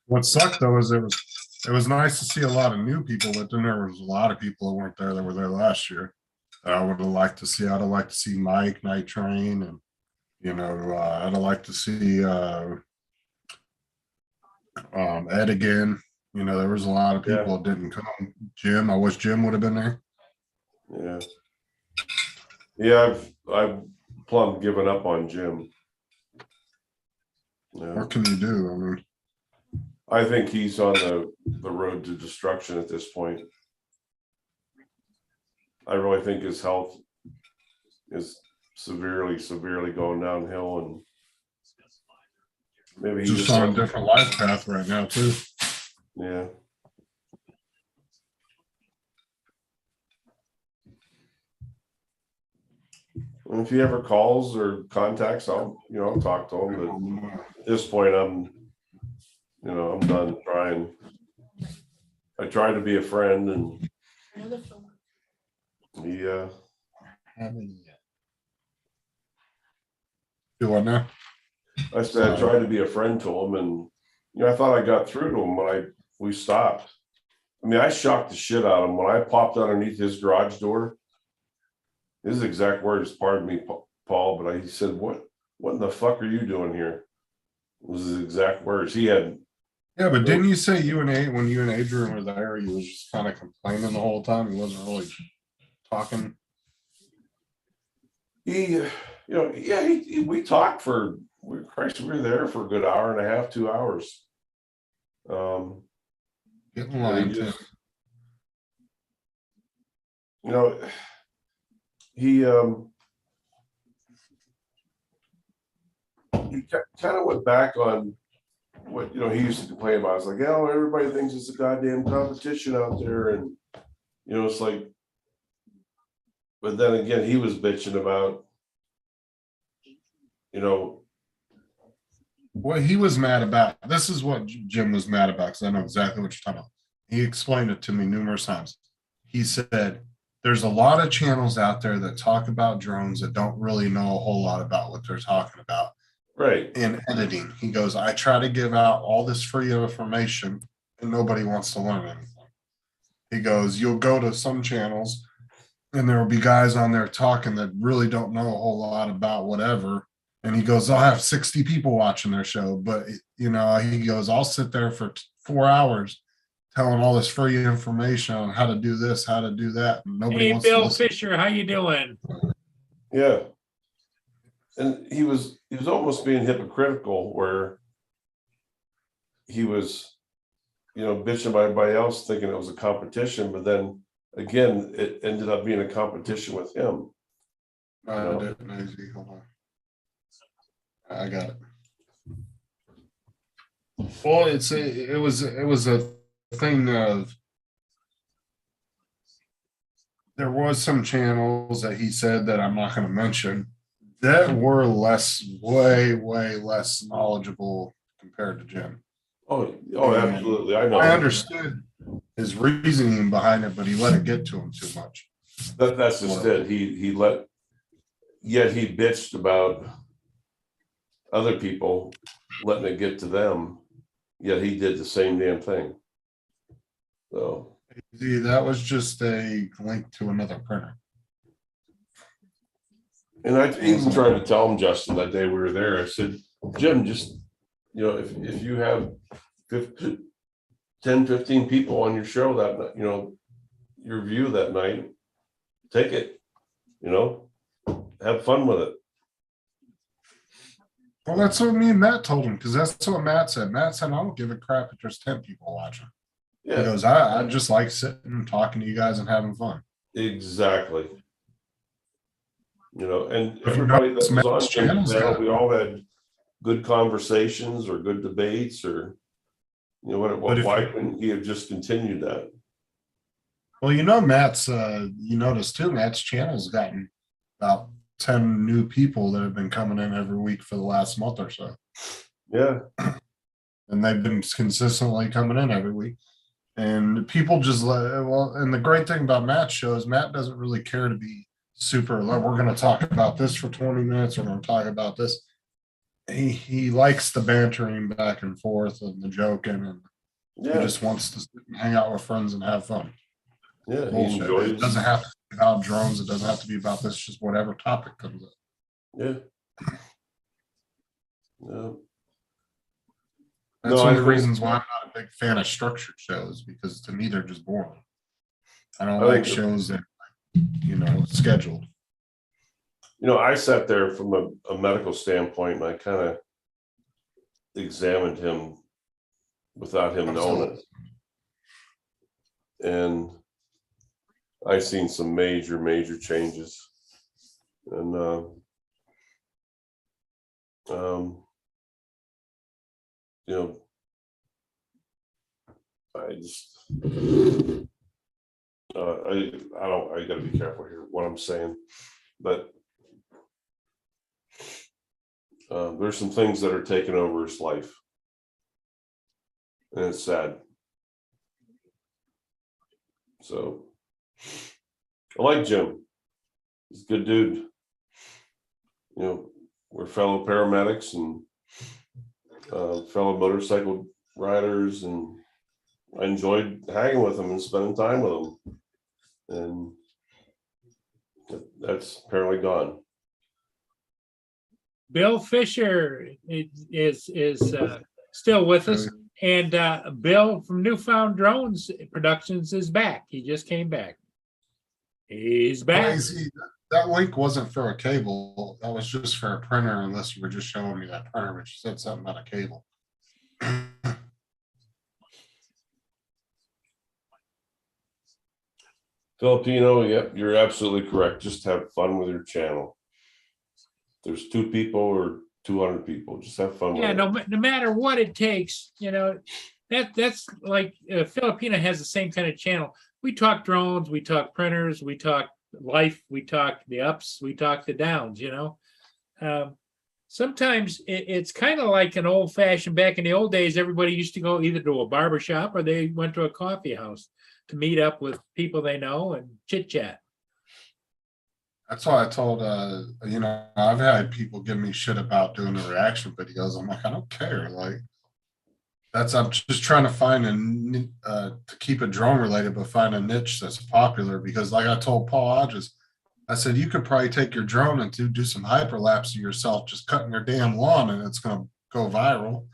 What sucked though is it was nice to see a lot of new people, but then there was a lot of people that weren't there that were there last year. That I would have liked to see. I'd have liked to see Mike, Night Train, and I'd have liked to see Ed again. There was a lot of people that didn't come. Jim, I wish Jim would have been there. Yeah. Yeah, I've plumb given up on Jim. Yeah. What can you do? I mean, I think he's on the road to destruction at this point. I really think his health is severely going downhill, and maybe he's just on a different life path right now too. Yeah. And if he ever calls or contacts, I'll talk to him. But at this point, I'm done trying. I tried to be a friend, and he Do what now? I said I tried to be a friend to him, and I thought I got through to him when we stopped. I mean, I shocked the shit out of him when I popped underneath his garage door. His exact words, pardon me, Paul, but he said, "What in the fuck are you doing here?" Was his exact words. He had. Yeah, but didn't you say when you and Adrian were there, you was just kind of complaining the whole time? He wasn't really talking. We talked we were there for a good hour and a half, 2 hours. Get in line too. He kind of went back on what he used to complain about. It's like, oh, everybody thinks it's a goddamn competition out there, and it's like. But then again, he was bitching about, What he was mad about. This is what Jim was mad about, because I know exactly what you're talking about. He explained it to me numerous times. He said, there's a lot of channels out there that talk about drones that don't really know a whole lot about what they're talking about. Right. In editing. He goes, I try to give out all this free information and nobody wants to learn anything. He goes, you'll go to some channels and there will be guys on there talking that really don't know a whole lot about whatever. And he goes, I'll have 60 people watching their show. But, he goes, I'll sit there for 4 hours telling all this free information on how to do this, how to do that. And nobody wants Bill to listen. Fisher, how you doing? Yeah. And he was almost being hypocritical, where he was, bitching about everybody else thinking it was a competition, but then again, it ended up being a competition with him. Hold on. I got it. Well, it was a thing of, there was some channels that he said that I'm not going to mention that were way less knowledgeable compared to Jim. Oh, absolutely. I know. I understood his reasoning behind it, but he let it get to him too much. That's just it. Yet he bitched about other people letting it get to them, yet he did the same damn thing. So see, that was just a link to another printer. And I even tried to tell him, Justin, that day we were there, I said, Jim, just if you have 10, 15 people on your show that night, your view that night, take it, have fun with it. Well, that's what me and Matt told him, because that's what Matt said. Matt said, I don't give a crap if there's 10 people watching. Yeah. He goes, I just like sitting and talking to you guys and having fun. Exactly. And everybody that was on channel, we all had good conversations or good debates, or why couldn't he have just continued that? Well, you know, Matt's, you notice too, Matt's channel's gotten about 10 new people that have been coming in every week for the last month or so. Yeah, And they've been consistently coming in every week. And people just well, and the great thing about Matt's show is Matt doesn't really care to be super, like, we're going to talk about this for 20 minutes, we're going to talk about this. He likes the bantering back and forth and the joking, and he yeah, just wants to sit and hang out with friends and have fun. yeah. He Bullshit. It enjoys. doesn't have to be about drones. It doesn't have to be about this. Just whatever topic comes up. Yeah. Yeah. That's No, one I of the think- reasons why I'm not a big fan of structured shows, because to me they're just boring. I don't I like think- shows that, scheduled. I sat there from a medical standpoint and I kind of examined him without him knowing it. And I seen some major changes. And I just I gotta be careful here what I'm saying, but there's some things that are taking over his life, and it's sad. So I like Jim. He's a good dude. We're fellow paramedics and fellow motorcycle riders, and I enjoyed hanging with him and spending time with him. And that's apparently gone. Bill Fisher is still with us, and Bill from Newfound Drones Productions is back. He just came back. He's back. Crazy. That link wasn't for a cable. That was just for a printer, unless you were just showing me that printer, but you said something about a cable. Filipino, yep, you're absolutely correct. Just have fun with your channel. There's 2 people or 200 people. Just have fun. Yeah, with it. no matter what it takes, that's like Filipina has the same kind of channel. We talk drones, we talk printers, we talk life, we talk the ups, we talk the downs. Sometimes it's kind of like an old fashioned. Back in the old days, everybody used to go either to a barber shop or they went to a coffee house to meet up with people they know and chit chat. That's why I told, I've had people give me shit about doing the reaction videos. I'm like, I don't care. Like, I'm just trying to find to keep it drone related, but find a niche that's popular, because like I told Paul Hodges, I said, you could probably take your drone and do some hyperlapse of yourself just cutting your damn lawn, and it's going to go viral.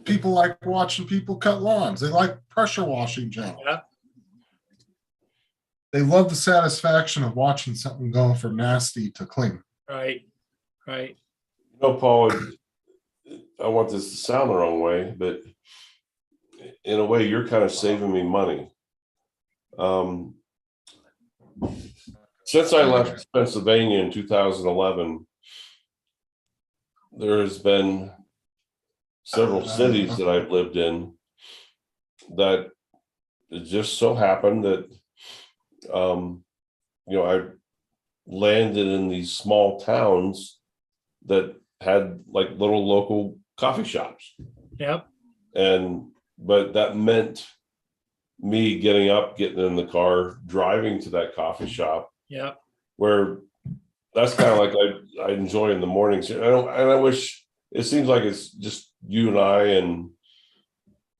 People like watching people cut lawns. They like pressure washing channels. Yeah. They love the satisfaction of watching something going from nasty to clean. Right. Paul, I want this to sound the wrong way, but in a way, you're kind of saving me money. Since I left Pennsylvania in 2011, there has been several cities that I've lived in that it just so happened that I landed in these small towns that had like little local coffee shops. Yep. But that meant me getting up, getting in the car, driving to that coffee shop. Yep. Where that's kind of like I enjoy in the mornings. I wish, it seems like it's just you and I and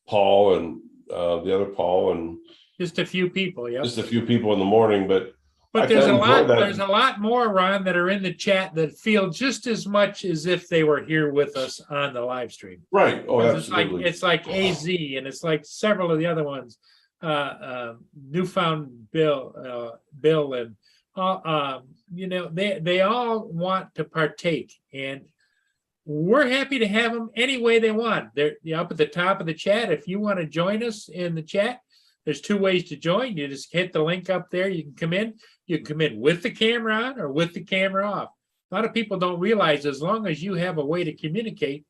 Paul and the other Paul and Just a few people. Yep. just a few people in the morning, but there's kinda a lot more, Ron, that are in the chat that feel just as much as if they were here with us on the live stream. right. Oh, 'Cause absolutely. It's like AZ, and it's like several of the other ones. Newfound Bill, and they all want to partake, and we're happy to have them any way they want. They're up at the top of the chat. If you want to join us in the chat, there's 2 ways to join. You just hit the link up there. You can come in. You can come in with the camera on or with the camera off. A lot of people don't realize, as long as you have a way to communicate,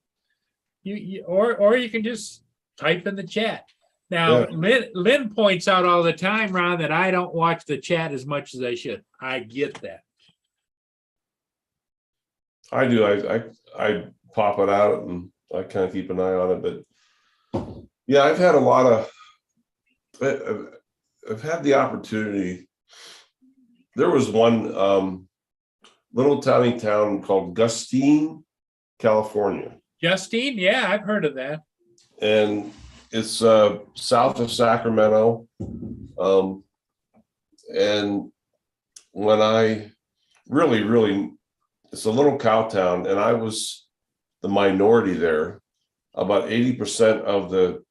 or you can just type in the chat. Now, Yeah. Lynn points out all the time, Ron, that I don't watch the chat as much as I should. I get that. I do. I pop it out and I kind of keep an eye on it. But yeah, I've had a lot of. I've had the opportunity. There was one little tiny town called Gustine, California, Justine, yeah, I've heard of that. and it's south of Sacramento. And when I really, it's a little cow town, and I was the minority there. About 80% of the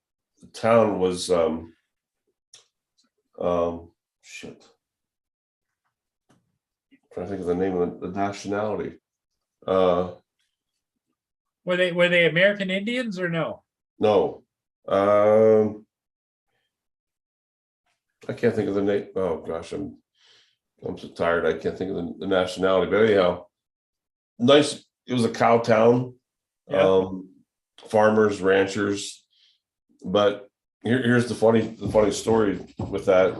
town was shit. Trying to think of the name of the nationality. Were they American Indians or no? No. I can't think of the name. Oh gosh, I'm so tired. I can't think of the nationality. But anyhow, nice. It was a cow town. Yeah. Farmers, ranchers. But here's the funny story with that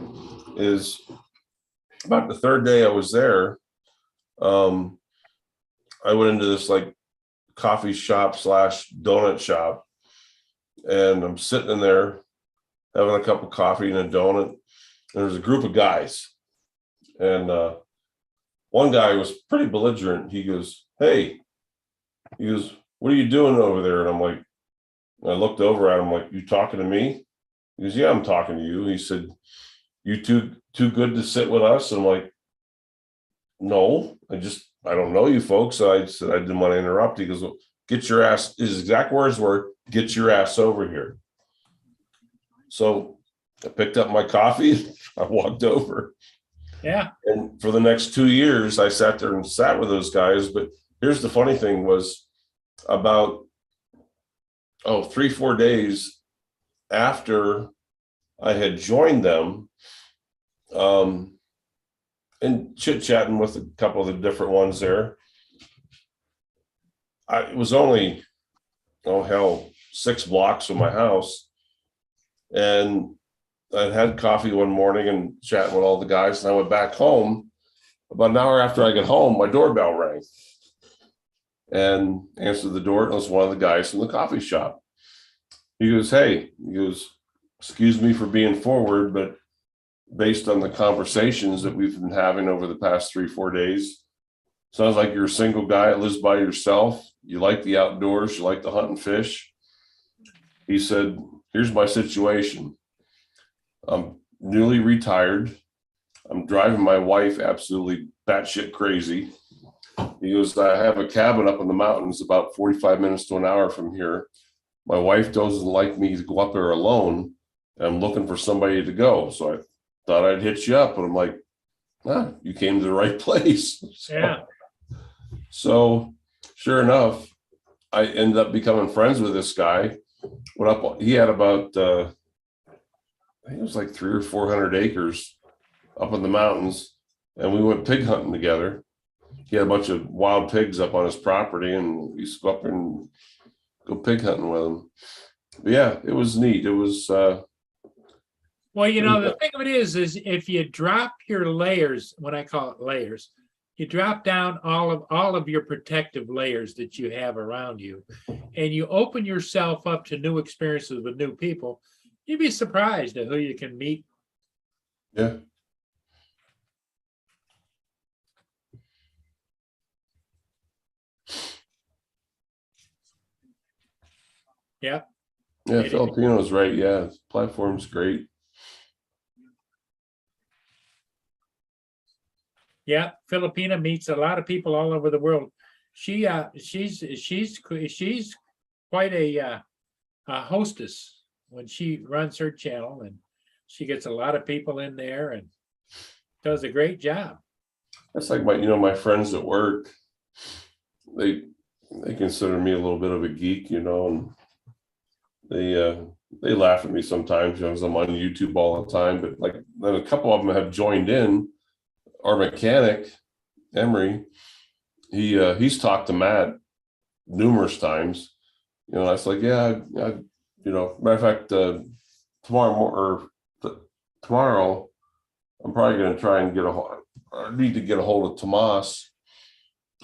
is about the third day I was there. I went into this like coffee shop / donut shop, and I'm sitting in there having a cup of coffee and a donut. And there's a group of guys, and one guy was pretty belligerent. He goes, "Hey," he goes, "what are you doing over there?" And I'm like, I looked over at him like, "You talking to me?" He goes, "Yeah, I'm talking to you." He said, "You too good to sit with us?" And I'm like, "No, I don't know you folks." So I said I didn't want to interrupt. He goes, "Well, get your ass," his exact words were, "Get your ass over here." So I picked up my coffee, I walked over. Yeah. And for the next 2 years, I sat there and sat with those guys. But here's the funny thing was about 3-4 days after I had joined them, and chit-chatting with a couple of the different ones there, it was only 6 blocks from my house, and I had coffee one morning and chatting with all the guys, and I went back home. About an hour after I got home, my doorbell rang, and answered the door. It was one of the guys from the coffee shop. He goes, "Hey," he goes, "excuse me for being forward, but based on the conversations that we've been having over the past 3-4 days, sounds like you're a single guy that lives by yourself. You like the outdoors. You like to hunt and fish." He said, "Here's my situation. I'm newly retired. I'm driving my wife absolutely batshit crazy." He goes, "I have a cabin up in the mountains about 45 minutes to an hour from here. My wife doesn't like me to go up there alone. And I'm looking for somebody to go. So I thought I'd hit you up." And I'm like, you came to the right place. Yeah. So sure enough, I ended up becoming friends with this guy. He had about, I think it was like 300 or 400 acres up in the mountains. And we went pig hunting together. He had a bunch of wild pigs up on his property, and we used to go up and go pig hunting with him. But yeah, it was neat. It was, Well, the thing of it is if you drop your layers, what I call it layers, you drop down all of your protective layers that you have around you, and you open yourself up to new experiences with new people, you'd be surprised at who you can meet. yeah. Yeah. Yeah, Filipino's right. Yeah, platform's great. Yeah, Filipina meets a lot of people all over the world. She's quite a hostess when she runs her channel, and she gets a lot of people in there and does a great job. That's like my friends at work. They consider me a little bit of a geek, and they laugh at me sometimes because I'm on YouTube all the time. But like then a couple of them have joined in. Our mechanic, Emery, he's talked to Matt numerous times. It's like, matter of fact, tomorrow, I'm probably gonna try and I need to get a hold of Tomas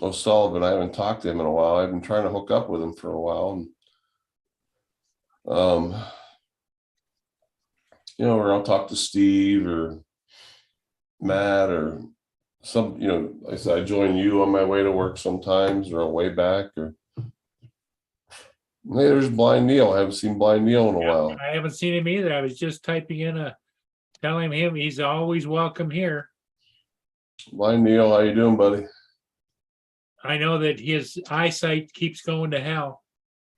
O'Sullivan. I haven't talked to him in a while. I've been trying to hook up with him for a while. And, or I'll talk to Steve or Matt or some, like I said, I join you on my way to work sometimes or on way back or. Hey, there's Blind Neil. I haven't seen Blind Neil in a while. I haven't seen him either. I was just typing in telling him he's always welcome here. Blind Neil, how you doing, buddy? I know that his eyesight keeps going to hell.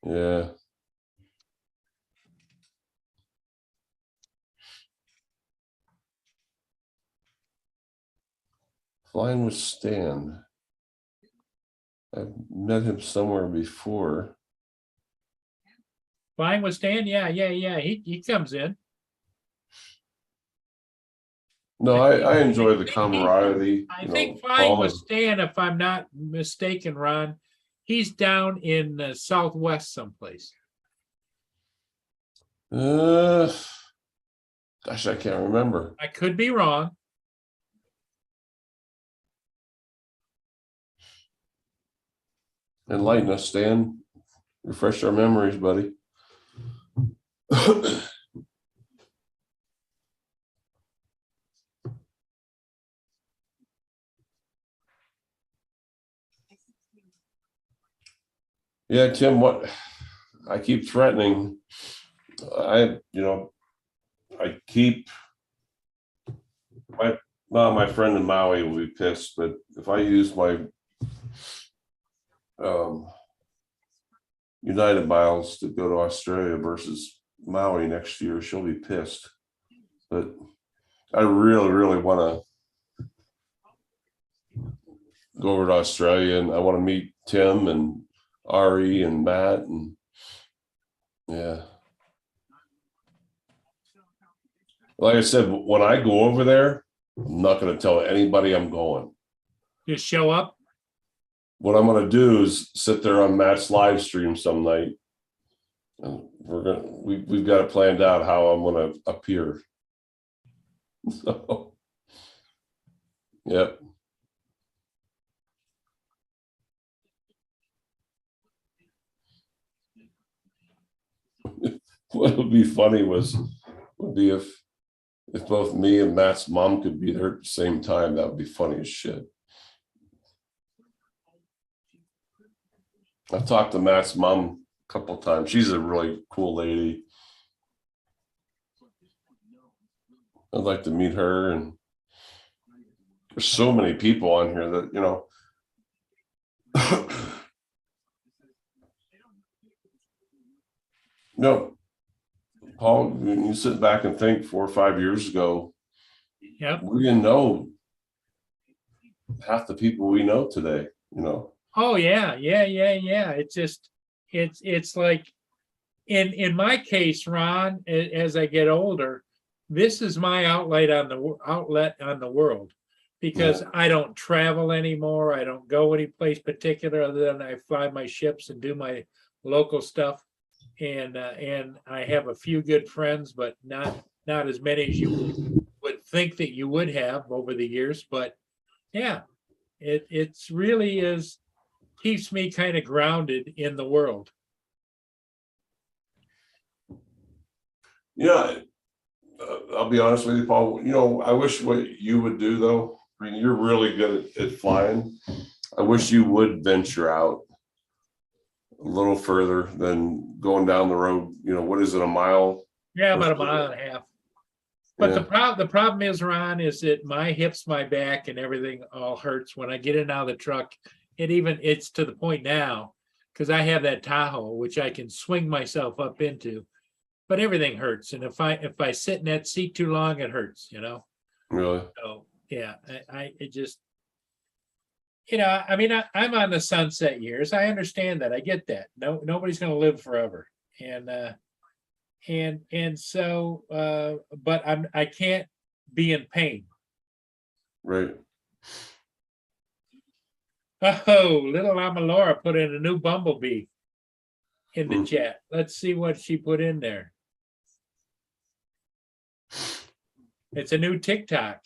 Yeah. Flying with Stan. I've met him somewhere before. Flying with Stan, yeah. He comes in. No, I enjoy the camaraderie. I think Flying with Stan, if I'm not mistaken, Ron, he's down in the Southwest someplace. Gosh, I can't remember. I could be wrong. Enlighten us, Stan. Refresh our memories, buddy. Yeah, Tim, what I keep threatening, I keep my friend in Maui will be pissed, but if I use my United miles to go to Australia versus Maui next year, she'll be pissed. But I really, really want to go over to Australia, and I want to meet Tim and Ari and Matt, and yeah. Like I said, when I go over there, I'm not going to tell anybody I'm going. Just show up. What I'm going to do is sit there on Matt's live stream some night, and we've got it planned out how I'm going to appear. So, yep. What would be funny would be if both me and Matt's mom could be there at the same time. That would be funny as shit. I've talked to Matt's mom a couple of times. She's a really cool lady. I'd like to meet her, and there's so many people on here that No, Paul, when you sit back and think 4 or 5 years ago, Yep. we didn't know half the people we know today, Oh yeah. It's just it's like in my case, Ron, as I get older, this is my outlet on the world, because I don't travel anymore. I don't go any place particular other than I fly my ships and do my local stuff. And I have a few good friends, but not as many as you would think that you would have over the years. But yeah, it's really keeps me kind of grounded in the world. Yeah, I'll be honest with you, Paul. I wish what you would do, though. I mean, you're really good at flying. I wish you would venture out a little further than going down the road. What is it, a mile? Yeah, about a mile and a half. But the problem is, Ron, is that my hips, my back, and everything all hurts when I get in and out of the truck. It's to the point now, because I have that Tahoe, which I can swing myself up into, but everything hurts. And if I sit in that seat too long, it hurts, Really? So yeah, it just, I mean, I'm on the sunset years. I understand that. I get that. Nobody's going to live forever. And so, but I can't be in pain. Right. Oh, little Mama Laura put in a new bumblebee in the chat. Let's see what she put in there. It's a new TikTok.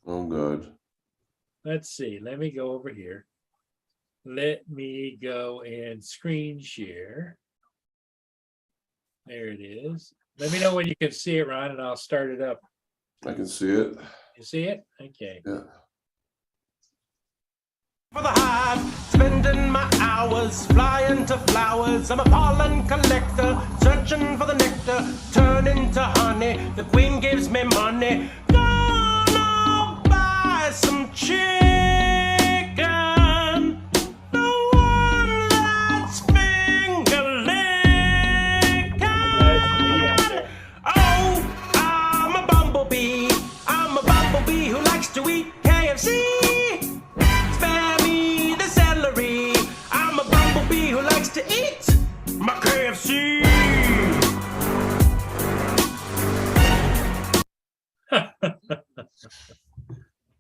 Oh, good. Let's see. Let me go over here. Let me go and screen share. There it is. Let me know when you can see it, Ron, and I'll start it up. I can see it. You see it? Okay. Yeah. For the hive, spending my hours flying to flowers. I'm a pollen collector, searching for the nectar, turning to honey. The queen gives me money. Gonna buy some chicken, the one that's finger licking. Oh, I'm a bumblebee. I'm a bumblebee who likes to eat KFC. Spare me the celery. I'm a bumblebee who likes to eat my KFC.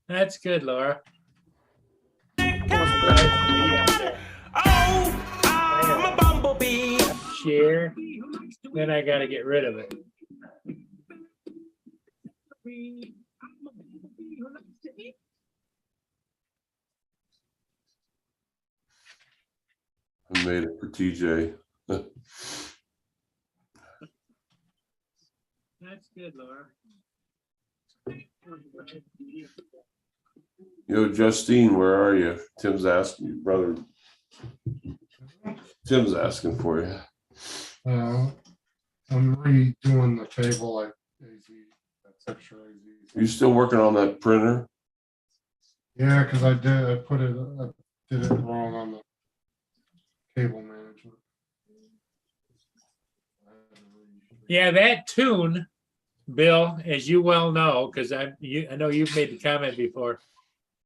That's good, Laura. Oh, I'm a bumblebee. Share. Then I got to get rid of it. I made it for TJ. That's good, Laura. Yo, Justine, where are you? Tim's asking you, brother. Tim's asking for you. I'm redoing the table like AZ, that's extra AZ. You still working on that printer? Yeah, because I did it wrong on the cable management. Yeah, that tune, Bill, as you well know, because I know you've made the comment before,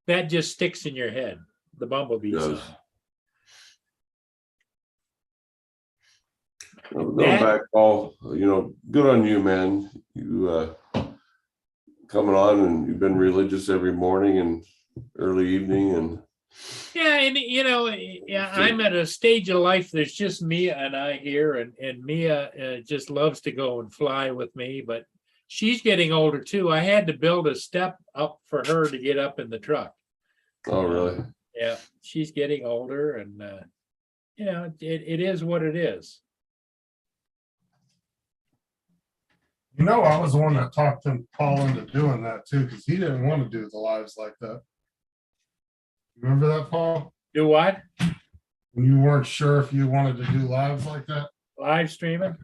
that just sticks in your head. The Bumblebee Does. song. Going That- back, Paul, good on you, man. You coming on, and you've been religious every morning and early evening, and Yeah, and yeah, I'm at a stage of life. There's just Mia and I here, and Mia just loves to go and fly with me, but she's getting older too. I had to build a step up for her to get up in the truck. oh, really? Yeah, she's getting older, and it is what it is. I was the one that talked him, Paul, into doing that too, because he didn't want to do the lives like that. Remember that, Paul? Do what? When you weren't sure if you wanted to do lives like that? Live streaming?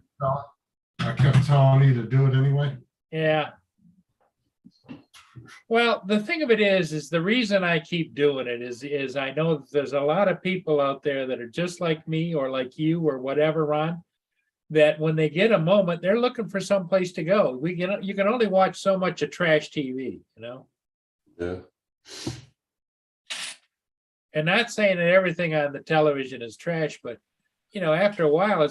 I kept telling you to do it anyway. Yeah. Well, the thing of it is the reason I keep doing it is I know that there's a lot of people out there that are just like me or like you or whatever, Ron, that when they get a moment, they're looking for some place to go. You can only watch so much of trash TV, Yeah. And not saying that everything on the television is trash, but after a while,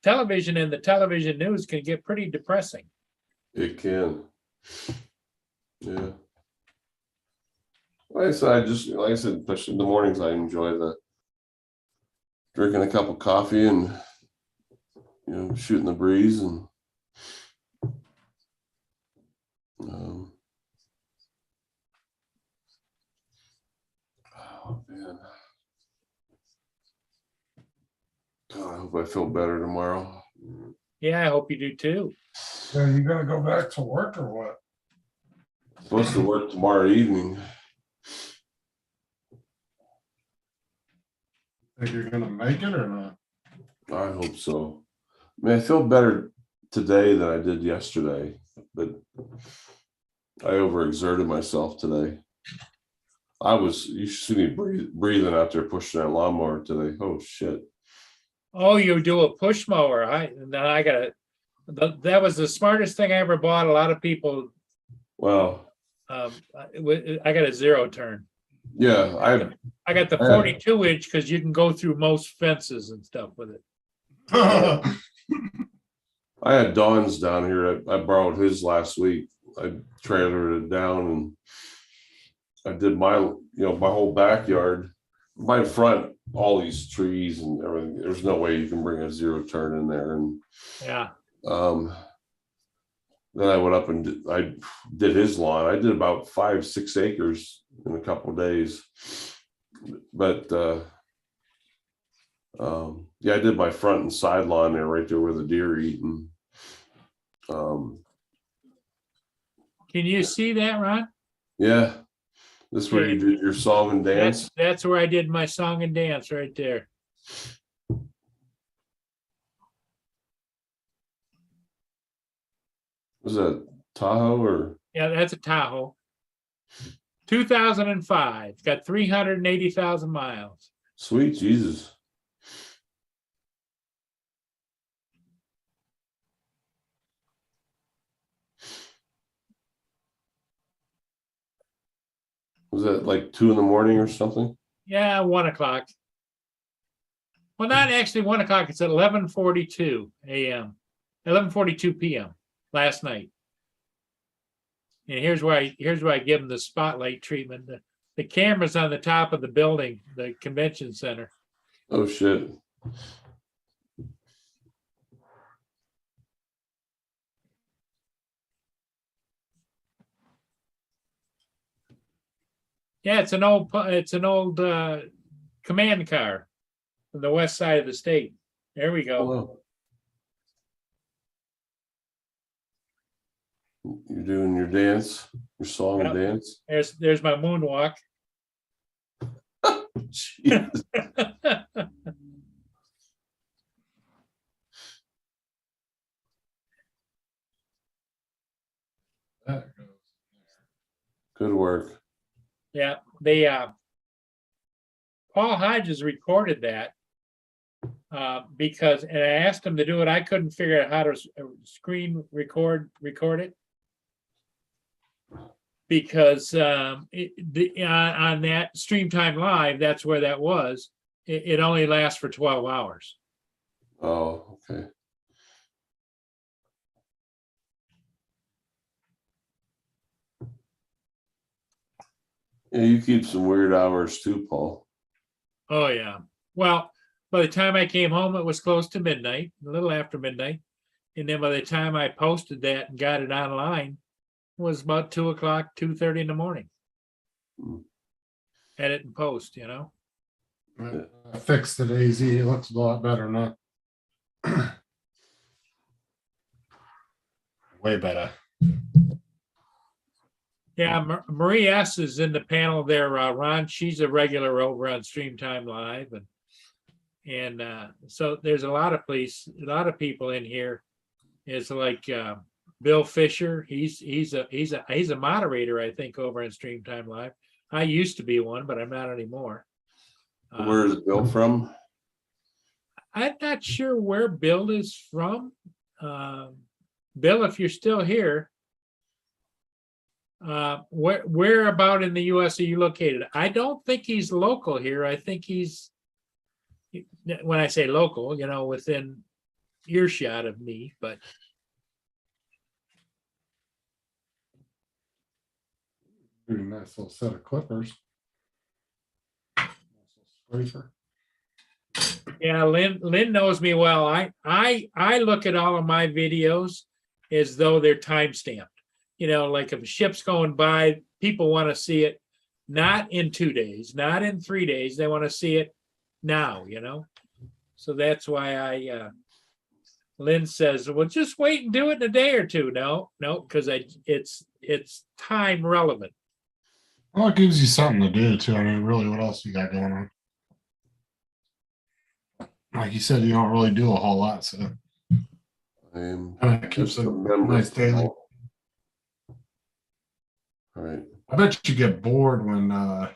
television and the television news can get pretty depressing. It can. Yeah. Like I said, especially in the mornings, I enjoy the drinking a cup of coffee and shooting the breeze, and oh man, God, I hope I feel better tomorrow. Yeah, I hope you do too. So you gonna go back to work or what? Supposed to work tomorrow evening. Think you're gonna make it or not? I hope so. I mean, I feel better today than I did yesterday, but I overexerted myself today. You should see me breathing out there pushing that lawnmower today. Oh shit. Oh, you do a push mower. That was the smartest thing I ever bought. A lot of people, Well, I got a zero turn. yeah, I got the 42 inch because you can go through most fences and stuff with it. I had Dawn's down here. I borrowed his last week. I trailered it down, and I did my whole backyard, my front, all these trees and everything. There's no way you can bring a zero turn in there. And Yeah. then I went up and I did his lawn. I did about 5-6 acres in a couple of days. But yeah, I did my front and side lawn there, right there where the deer eat. And Can you see that, Ron? yeah, this is where you did your song and dance. That's where I did my song and dance right there. Was that Tahoe or? Yeah, that's a Tahoe. 2005, got 380,000 miles. Sweet Jesus. Was that like 2 a.m. or something? Yeah, 1 o'clock. Well, not actually 1 o'clock. It's at 11:42 a.m., 11:42 p.m. last night. And here's where I give them the spotlight treatment. The camera's on the top of the building, the convention center. Oh shit. Yeah, it's an old command car from the west side of the state. There we go. Hello. You're doing your dance, your song and dance. There's my moonwalk. Jesus. Good work. Yeah, they Paul Hodges recorded that because, and I asked him to do it. I couldn't figure out how to screen record it because on that Streamtime Live, that's where that was. It only lasts for 12 hours. Oh, okay. Yeah, you keep some weird hours too, Paul. Oh yeah. Well, by the time I came home, it was close to midnight, a little after midnight. And then by the time I posted that and got it online, it was about 2 o'clock, 2:30 in the morning. Edit and post, you know. I fixed the AZ. It looks a lot better now. Way better. Yeah, Marie S is in the panel there, Ron. She's a regular over on Streamtime Live, and so there's a lot of people in here. Is like Bill Fisher. He's a moderator, I think, over on Streamtime Live. I used to be one, but I'm not anymore. Where is Bill from? I'm not sure where Bill is from. Bill, if you're still here, where about in the US are you located? I don't think he's local here. I think he's, when I say local, you know, within earshot of me, but Pretty nice little set of clippers. Sprafer. yeah, Lynn knows me well. I look at all of my videos as though they're time stamped. You know, like if a ship's going by, people want to see it not in 2 days, not in 3 days. They want to see it now, you know. So that's why Lynn says, well, just wait and do it in a day or two. No, because it's time relevant. Well, it gives you something to do too. I mean, really, what else you got going on? Like you said, you don't really do a whole lot, so it keeps a nice daily. All right. I bet you get bored when I'm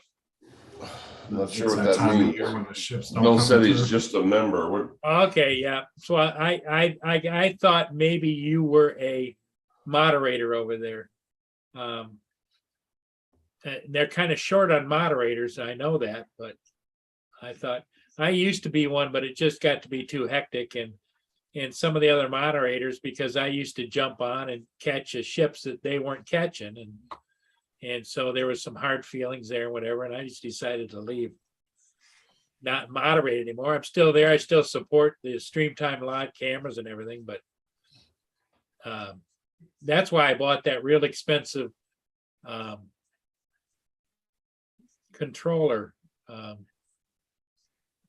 not sure it's what that that time of means. year when the ships don't Bill come said he's through. just a member. What? Okay, yeah. So I thought maybe you were a moderator over there. They're kind of short on moderators. I know that, but I thought I used to be one, but it just got to be too hectic, and some of the other moderators, because I used to jump on and catch ships that they weren't catching, and so there was some hard feelings there, whatever, and I just decided to leave. Not moderate anymore. I'm still there. I still support the Streamtime Live cameras and everything, but that's why I bought that real expensive controller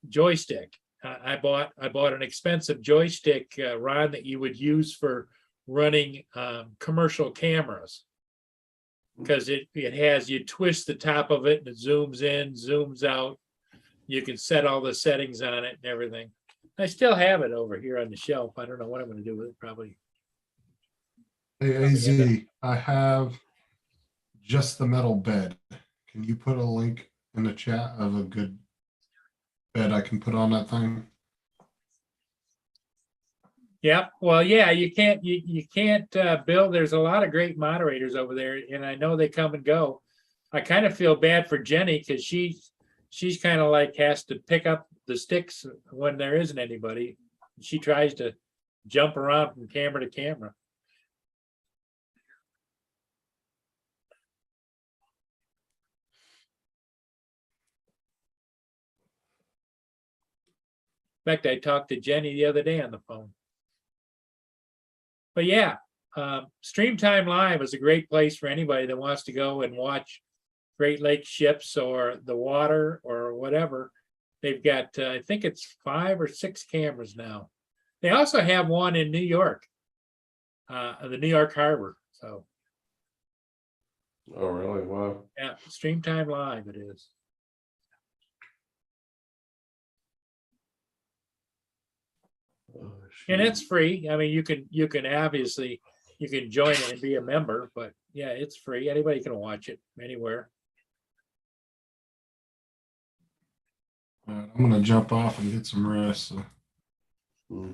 joystick. I bought an expensive joystick, Ron, that you would use for running commercial cameras. Because it has, you twist the top of it and it zooms in, zooms out. You can set all the settings on it and everything. I still have it over here on the shelf. I don't know what I'm going to do with it. Probably. Hey, AZ, I have just the metal bed. Can you put a link in the chat of a good bed I can put on that thing? Yeah, well, yeah, you can't build. There's a lot of great moderators over there, and I know they come and go. I kind of feel bad for Jenny because she's kind of like has to pick up the sticks when there isn't anybody. She tries to jump around from camera to camera. In fact, I talked to Jenny the other day on the phone. But yeah, Streamtime Live is a great place for anybody that wants to go and watch Great Lakes ships or the water or whatever. They've got, I think it's 5 or 6 cameras now. They also have one in New York, the New York Harbor. So. Oh, really? Wow. Yeah, Streamtime Live it is. Oh, And shoot. it's free. I mean, you can obviously, you can join it and be a member, but yeah, it's free. Anybody can watch it anywhere. All right, I'm gonna jump off and get some rest. So. Hmm.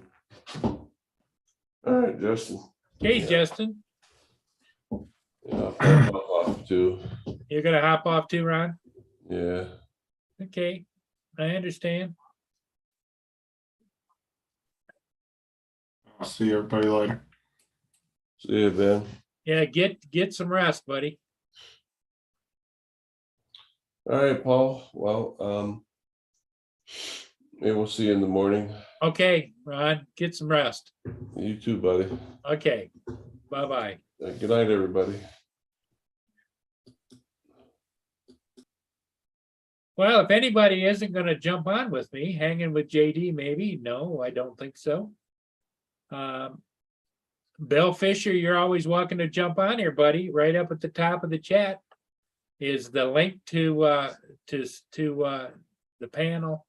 All right, Justin. Hey, Yeah. Justin, Yeah, I'll pop off too. you're gonna hop off too, Ron? Yeah. Okay, I understand. I'll see everybody later. See you, Ben. Yeah, get some rest, buddy. All right, Paul. Well, maybe we'll see you in the morning. Okay, Ron, get some rest. You too, buddy. Okay, bye-bye. Good night, everybody. Well, if anybody isn't gonna jump on with me, hanging with JD, maybe. No, I don't think so. Bill Fisher, you're always welcome to jump on here, buddy. Right up at the top of the chat is the link to the panel.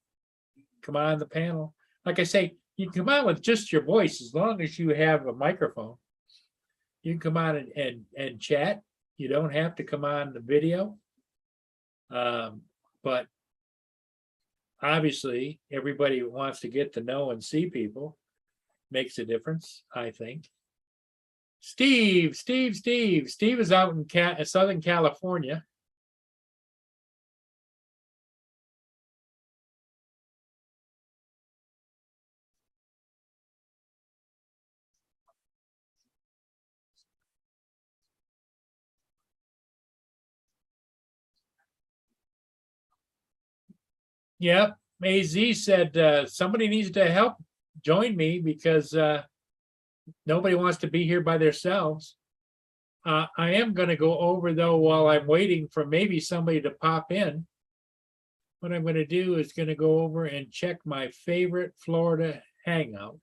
Come on the panel. Like I say, you can come on with just your voice as long as you have a microphone. You can come on and chat. You don't have to come on the video. But obviously, everybody who wants to get to know and see people makes a difference, I think. Steve is out in Southern California. Yep, AZ said somebody needs to help join me because nobody wants to be here by themselves. I am going to go over though while I'm waiting for maybe somebody to pop in. What I'm going to do is going to go over and check my favorite Florida hangout.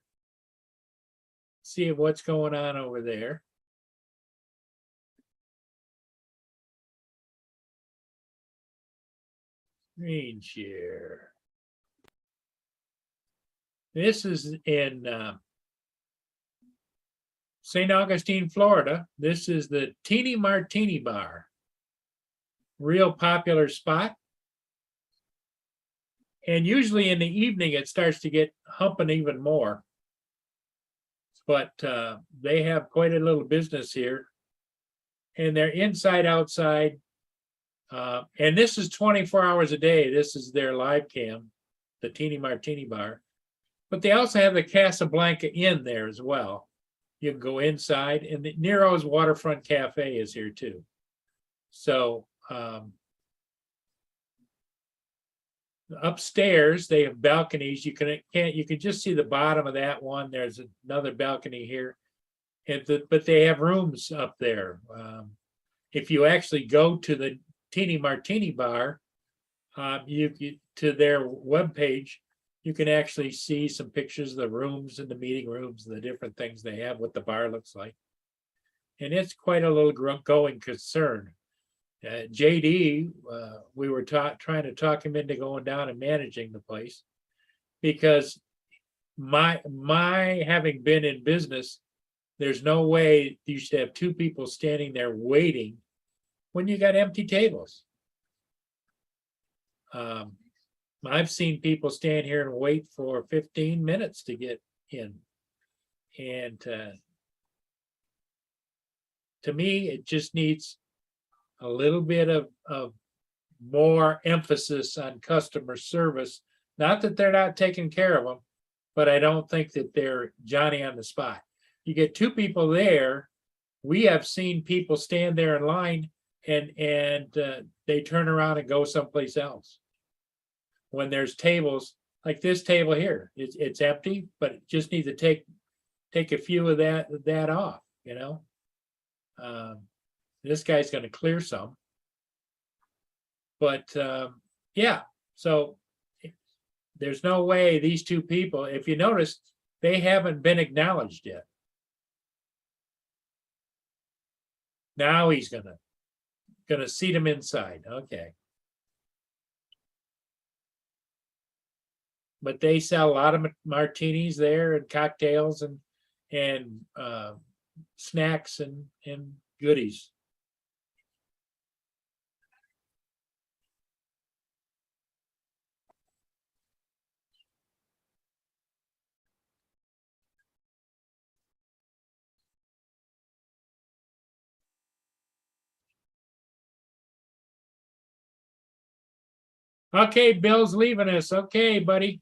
See what's going on over there. Screen share. This is in St. Augustine, Florida. This is the Teeny Martini Bar. Real popular spot. And usually in the evening, it starts to get humping even more. But they have quite a little business here. And they're inside, outside. And this is 24 hours a day. This is their live cam, the Teeny Martini Bar. But they also have the Casablanca Inn there as well. You can go inside, and the Nero's Waterfront Cafe is here too. So upstairs they have balconies. You can just see the bottom of that one. There's another balcony here. but they have rooms up there. If you actually go to the Teeny Martini Bar, to their webpage, you can actually see some pictures of the rooms and the meeting rooms and the different things they have, what the bar looks like. And it's quite a little going concern. JD, we were trying to talk him into going down and managing the place, because my having been in business, there's no way you should have two people standing there waiting when you got empty tables. I've seen people stand here and wait for 15 minutes to get in. And to me, it just needs a little bit of more emphasis on customer service. Not that they're not taking care of them, but I don't think that they're Johnny on the spot. You get two people there. We have seen people stand there in line and they turn around and go someplace else. When there's tables like this table here, it's empty, but it just needs to take a few of that off, you know. This guy's going to clear some, but yeah, so there's no way these two people, if you notice, they haven't been acknowledged yet. Now he's gonna seat him inside. Okay. But they sell a lot of martinis there and cocktails and snacks and goodies. Okay, Bill's leaving us. Okay, buddy.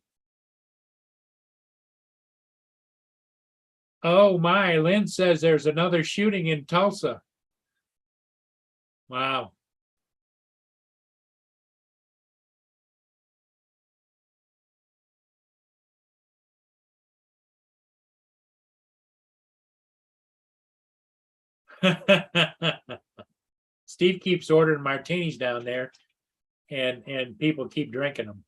Oh my, Lynn says there's another shooting in Tulsa. Wow. Steve keeps ordering martinis down there, and people keep drinking them.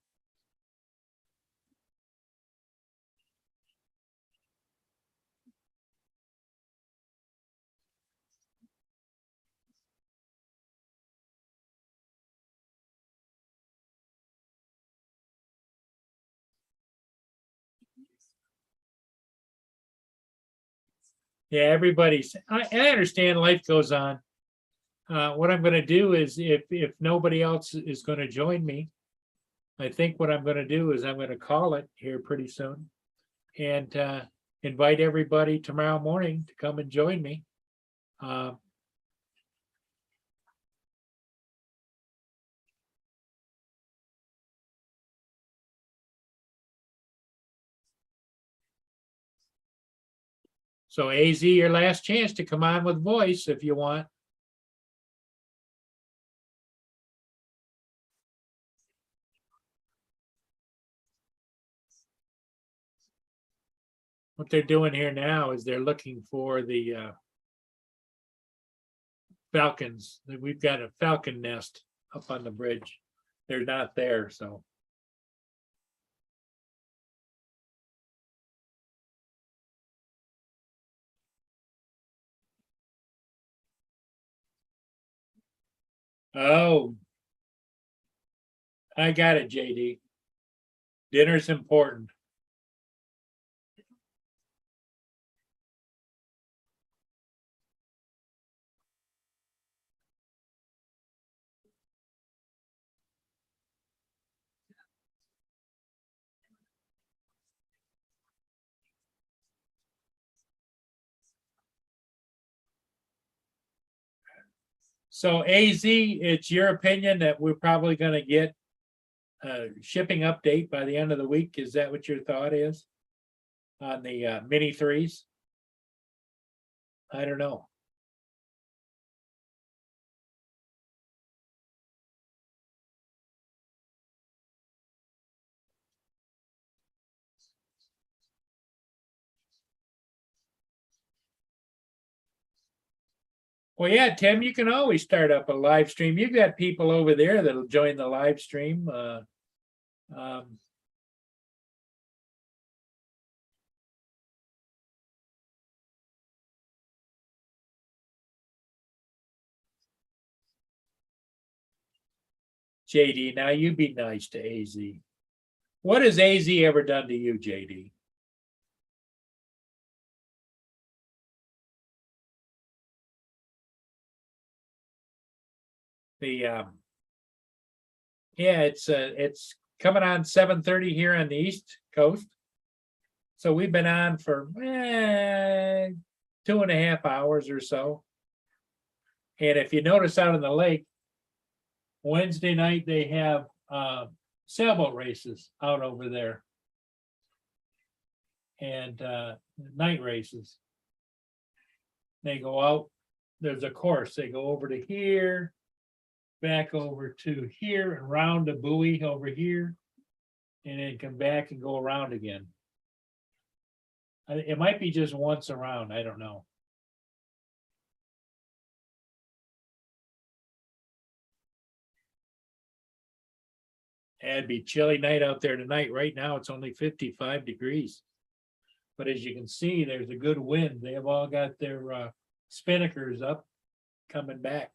Yeah, everybody's, I understand life goes on. What I'm gonna do is if nobody else is gonna join me, I think what I'm gonna do is I'm gonna call it here pretty soon. And invite everybody tomorrow morning to come and join me. So AZ, your last chance to come on with voice if you want. What they're doing here now is they're looking for the falcons. We've got a falcon nest up on the bridge. They're not there, so. Oh, I got it, JD. Dinner's important. So AZ, it's your opinion that we're probably gonna get a shipping update by the end of the week? Is that what your thought is? On the mini threes? I don't know. Well, yeah, Tim, you can always start up a live stream. You've got people over there that'll join the live stream. Um, JD, now you be nice to AZ. What has AZ ever done to you, JD? The yeah, it's coming on 7:30 here on the East Coast. So we've been on for 2.5 hours or so. And if you notice out in the lake, Wednesday night they have sailboat races out over there. And night races. They go out, there's a course, they go over to here, back over to here, and round a buoy over here, and then come back and go around again. It might be just once around, I don't know. It'd be chilly night out there tonight. Right now, it's only 55 degrees. But as you can see, there's a good wind. They have all got their spinnakers up, coming back.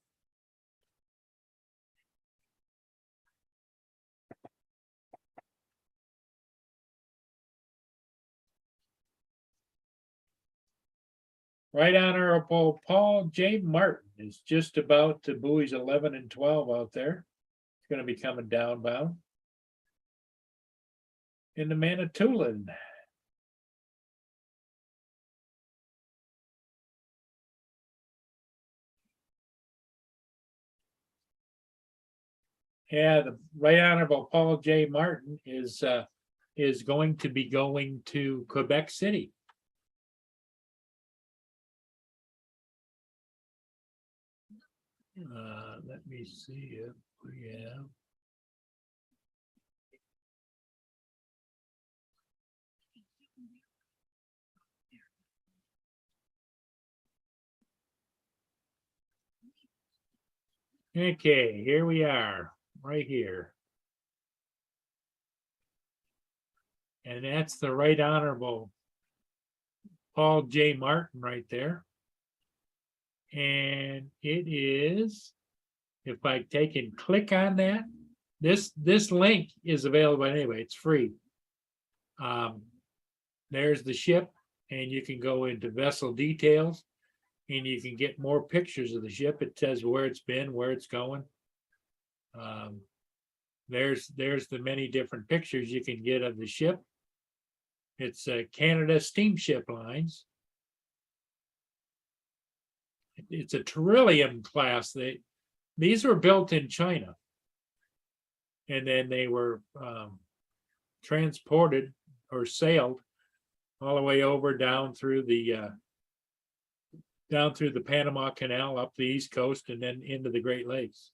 Right Honorable Paul J. Martin is just about to buoys 11 and 12 out there. It's going to be coming downbound into Manitoulin. Yeah, the Right Honorable Paul J. Martin is going to be going to Quebec City. Let me see if we have. Okay, here we are, right here. And that's the Right Honorable Paul J. Martin right there. And it is, if I take and click on that, this link is available anyway, it's free. There's the ship, and you can go into vessel details, and you can get more pictures of the ship. It says where it's been, where it's going. There's the many different pictures you can get of the ship. It's Canada Steamship Lines. It's a Trillium class. These were built in China, and then they were transported or sailed all the way over down through the Panama Canal up the East Coast and then into the Great Lakes,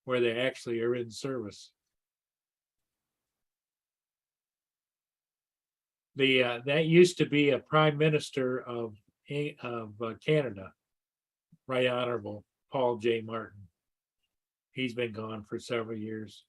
where they actually are in service. That used to be a prime minister of Canada, Right Honorable Paul J. Martin. He's been gone for several years.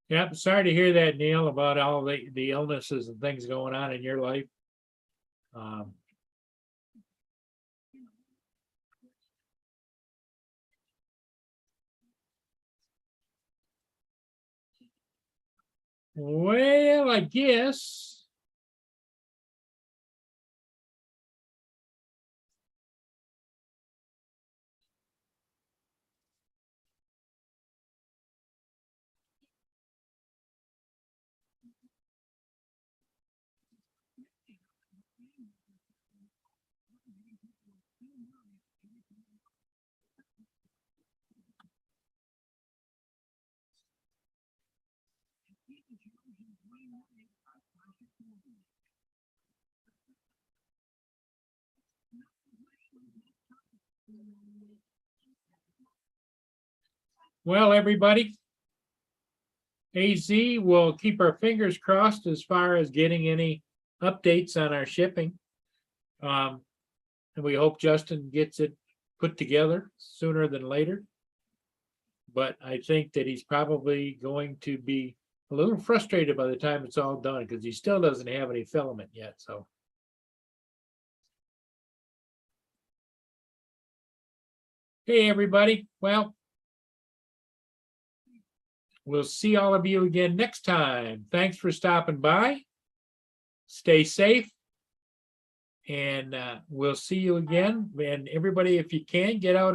Yep, sorry to hear that, Neil, about all the illnesses and things going on in your life. Well, I guess. Well, everybody, AZ will keep our fingers crossed as far as getting any updates on our shipping. And we hope Justin gets it put together sooner than later. But I think that he's probably going to be a little frustrated by the time it's all done because he still doesn't have any filament yet, so. Hey, everybody. Well, we'll see all of you again next time. Thanks for stopping by. Stay safe. And we'll see you again. And everybody, if you can, get out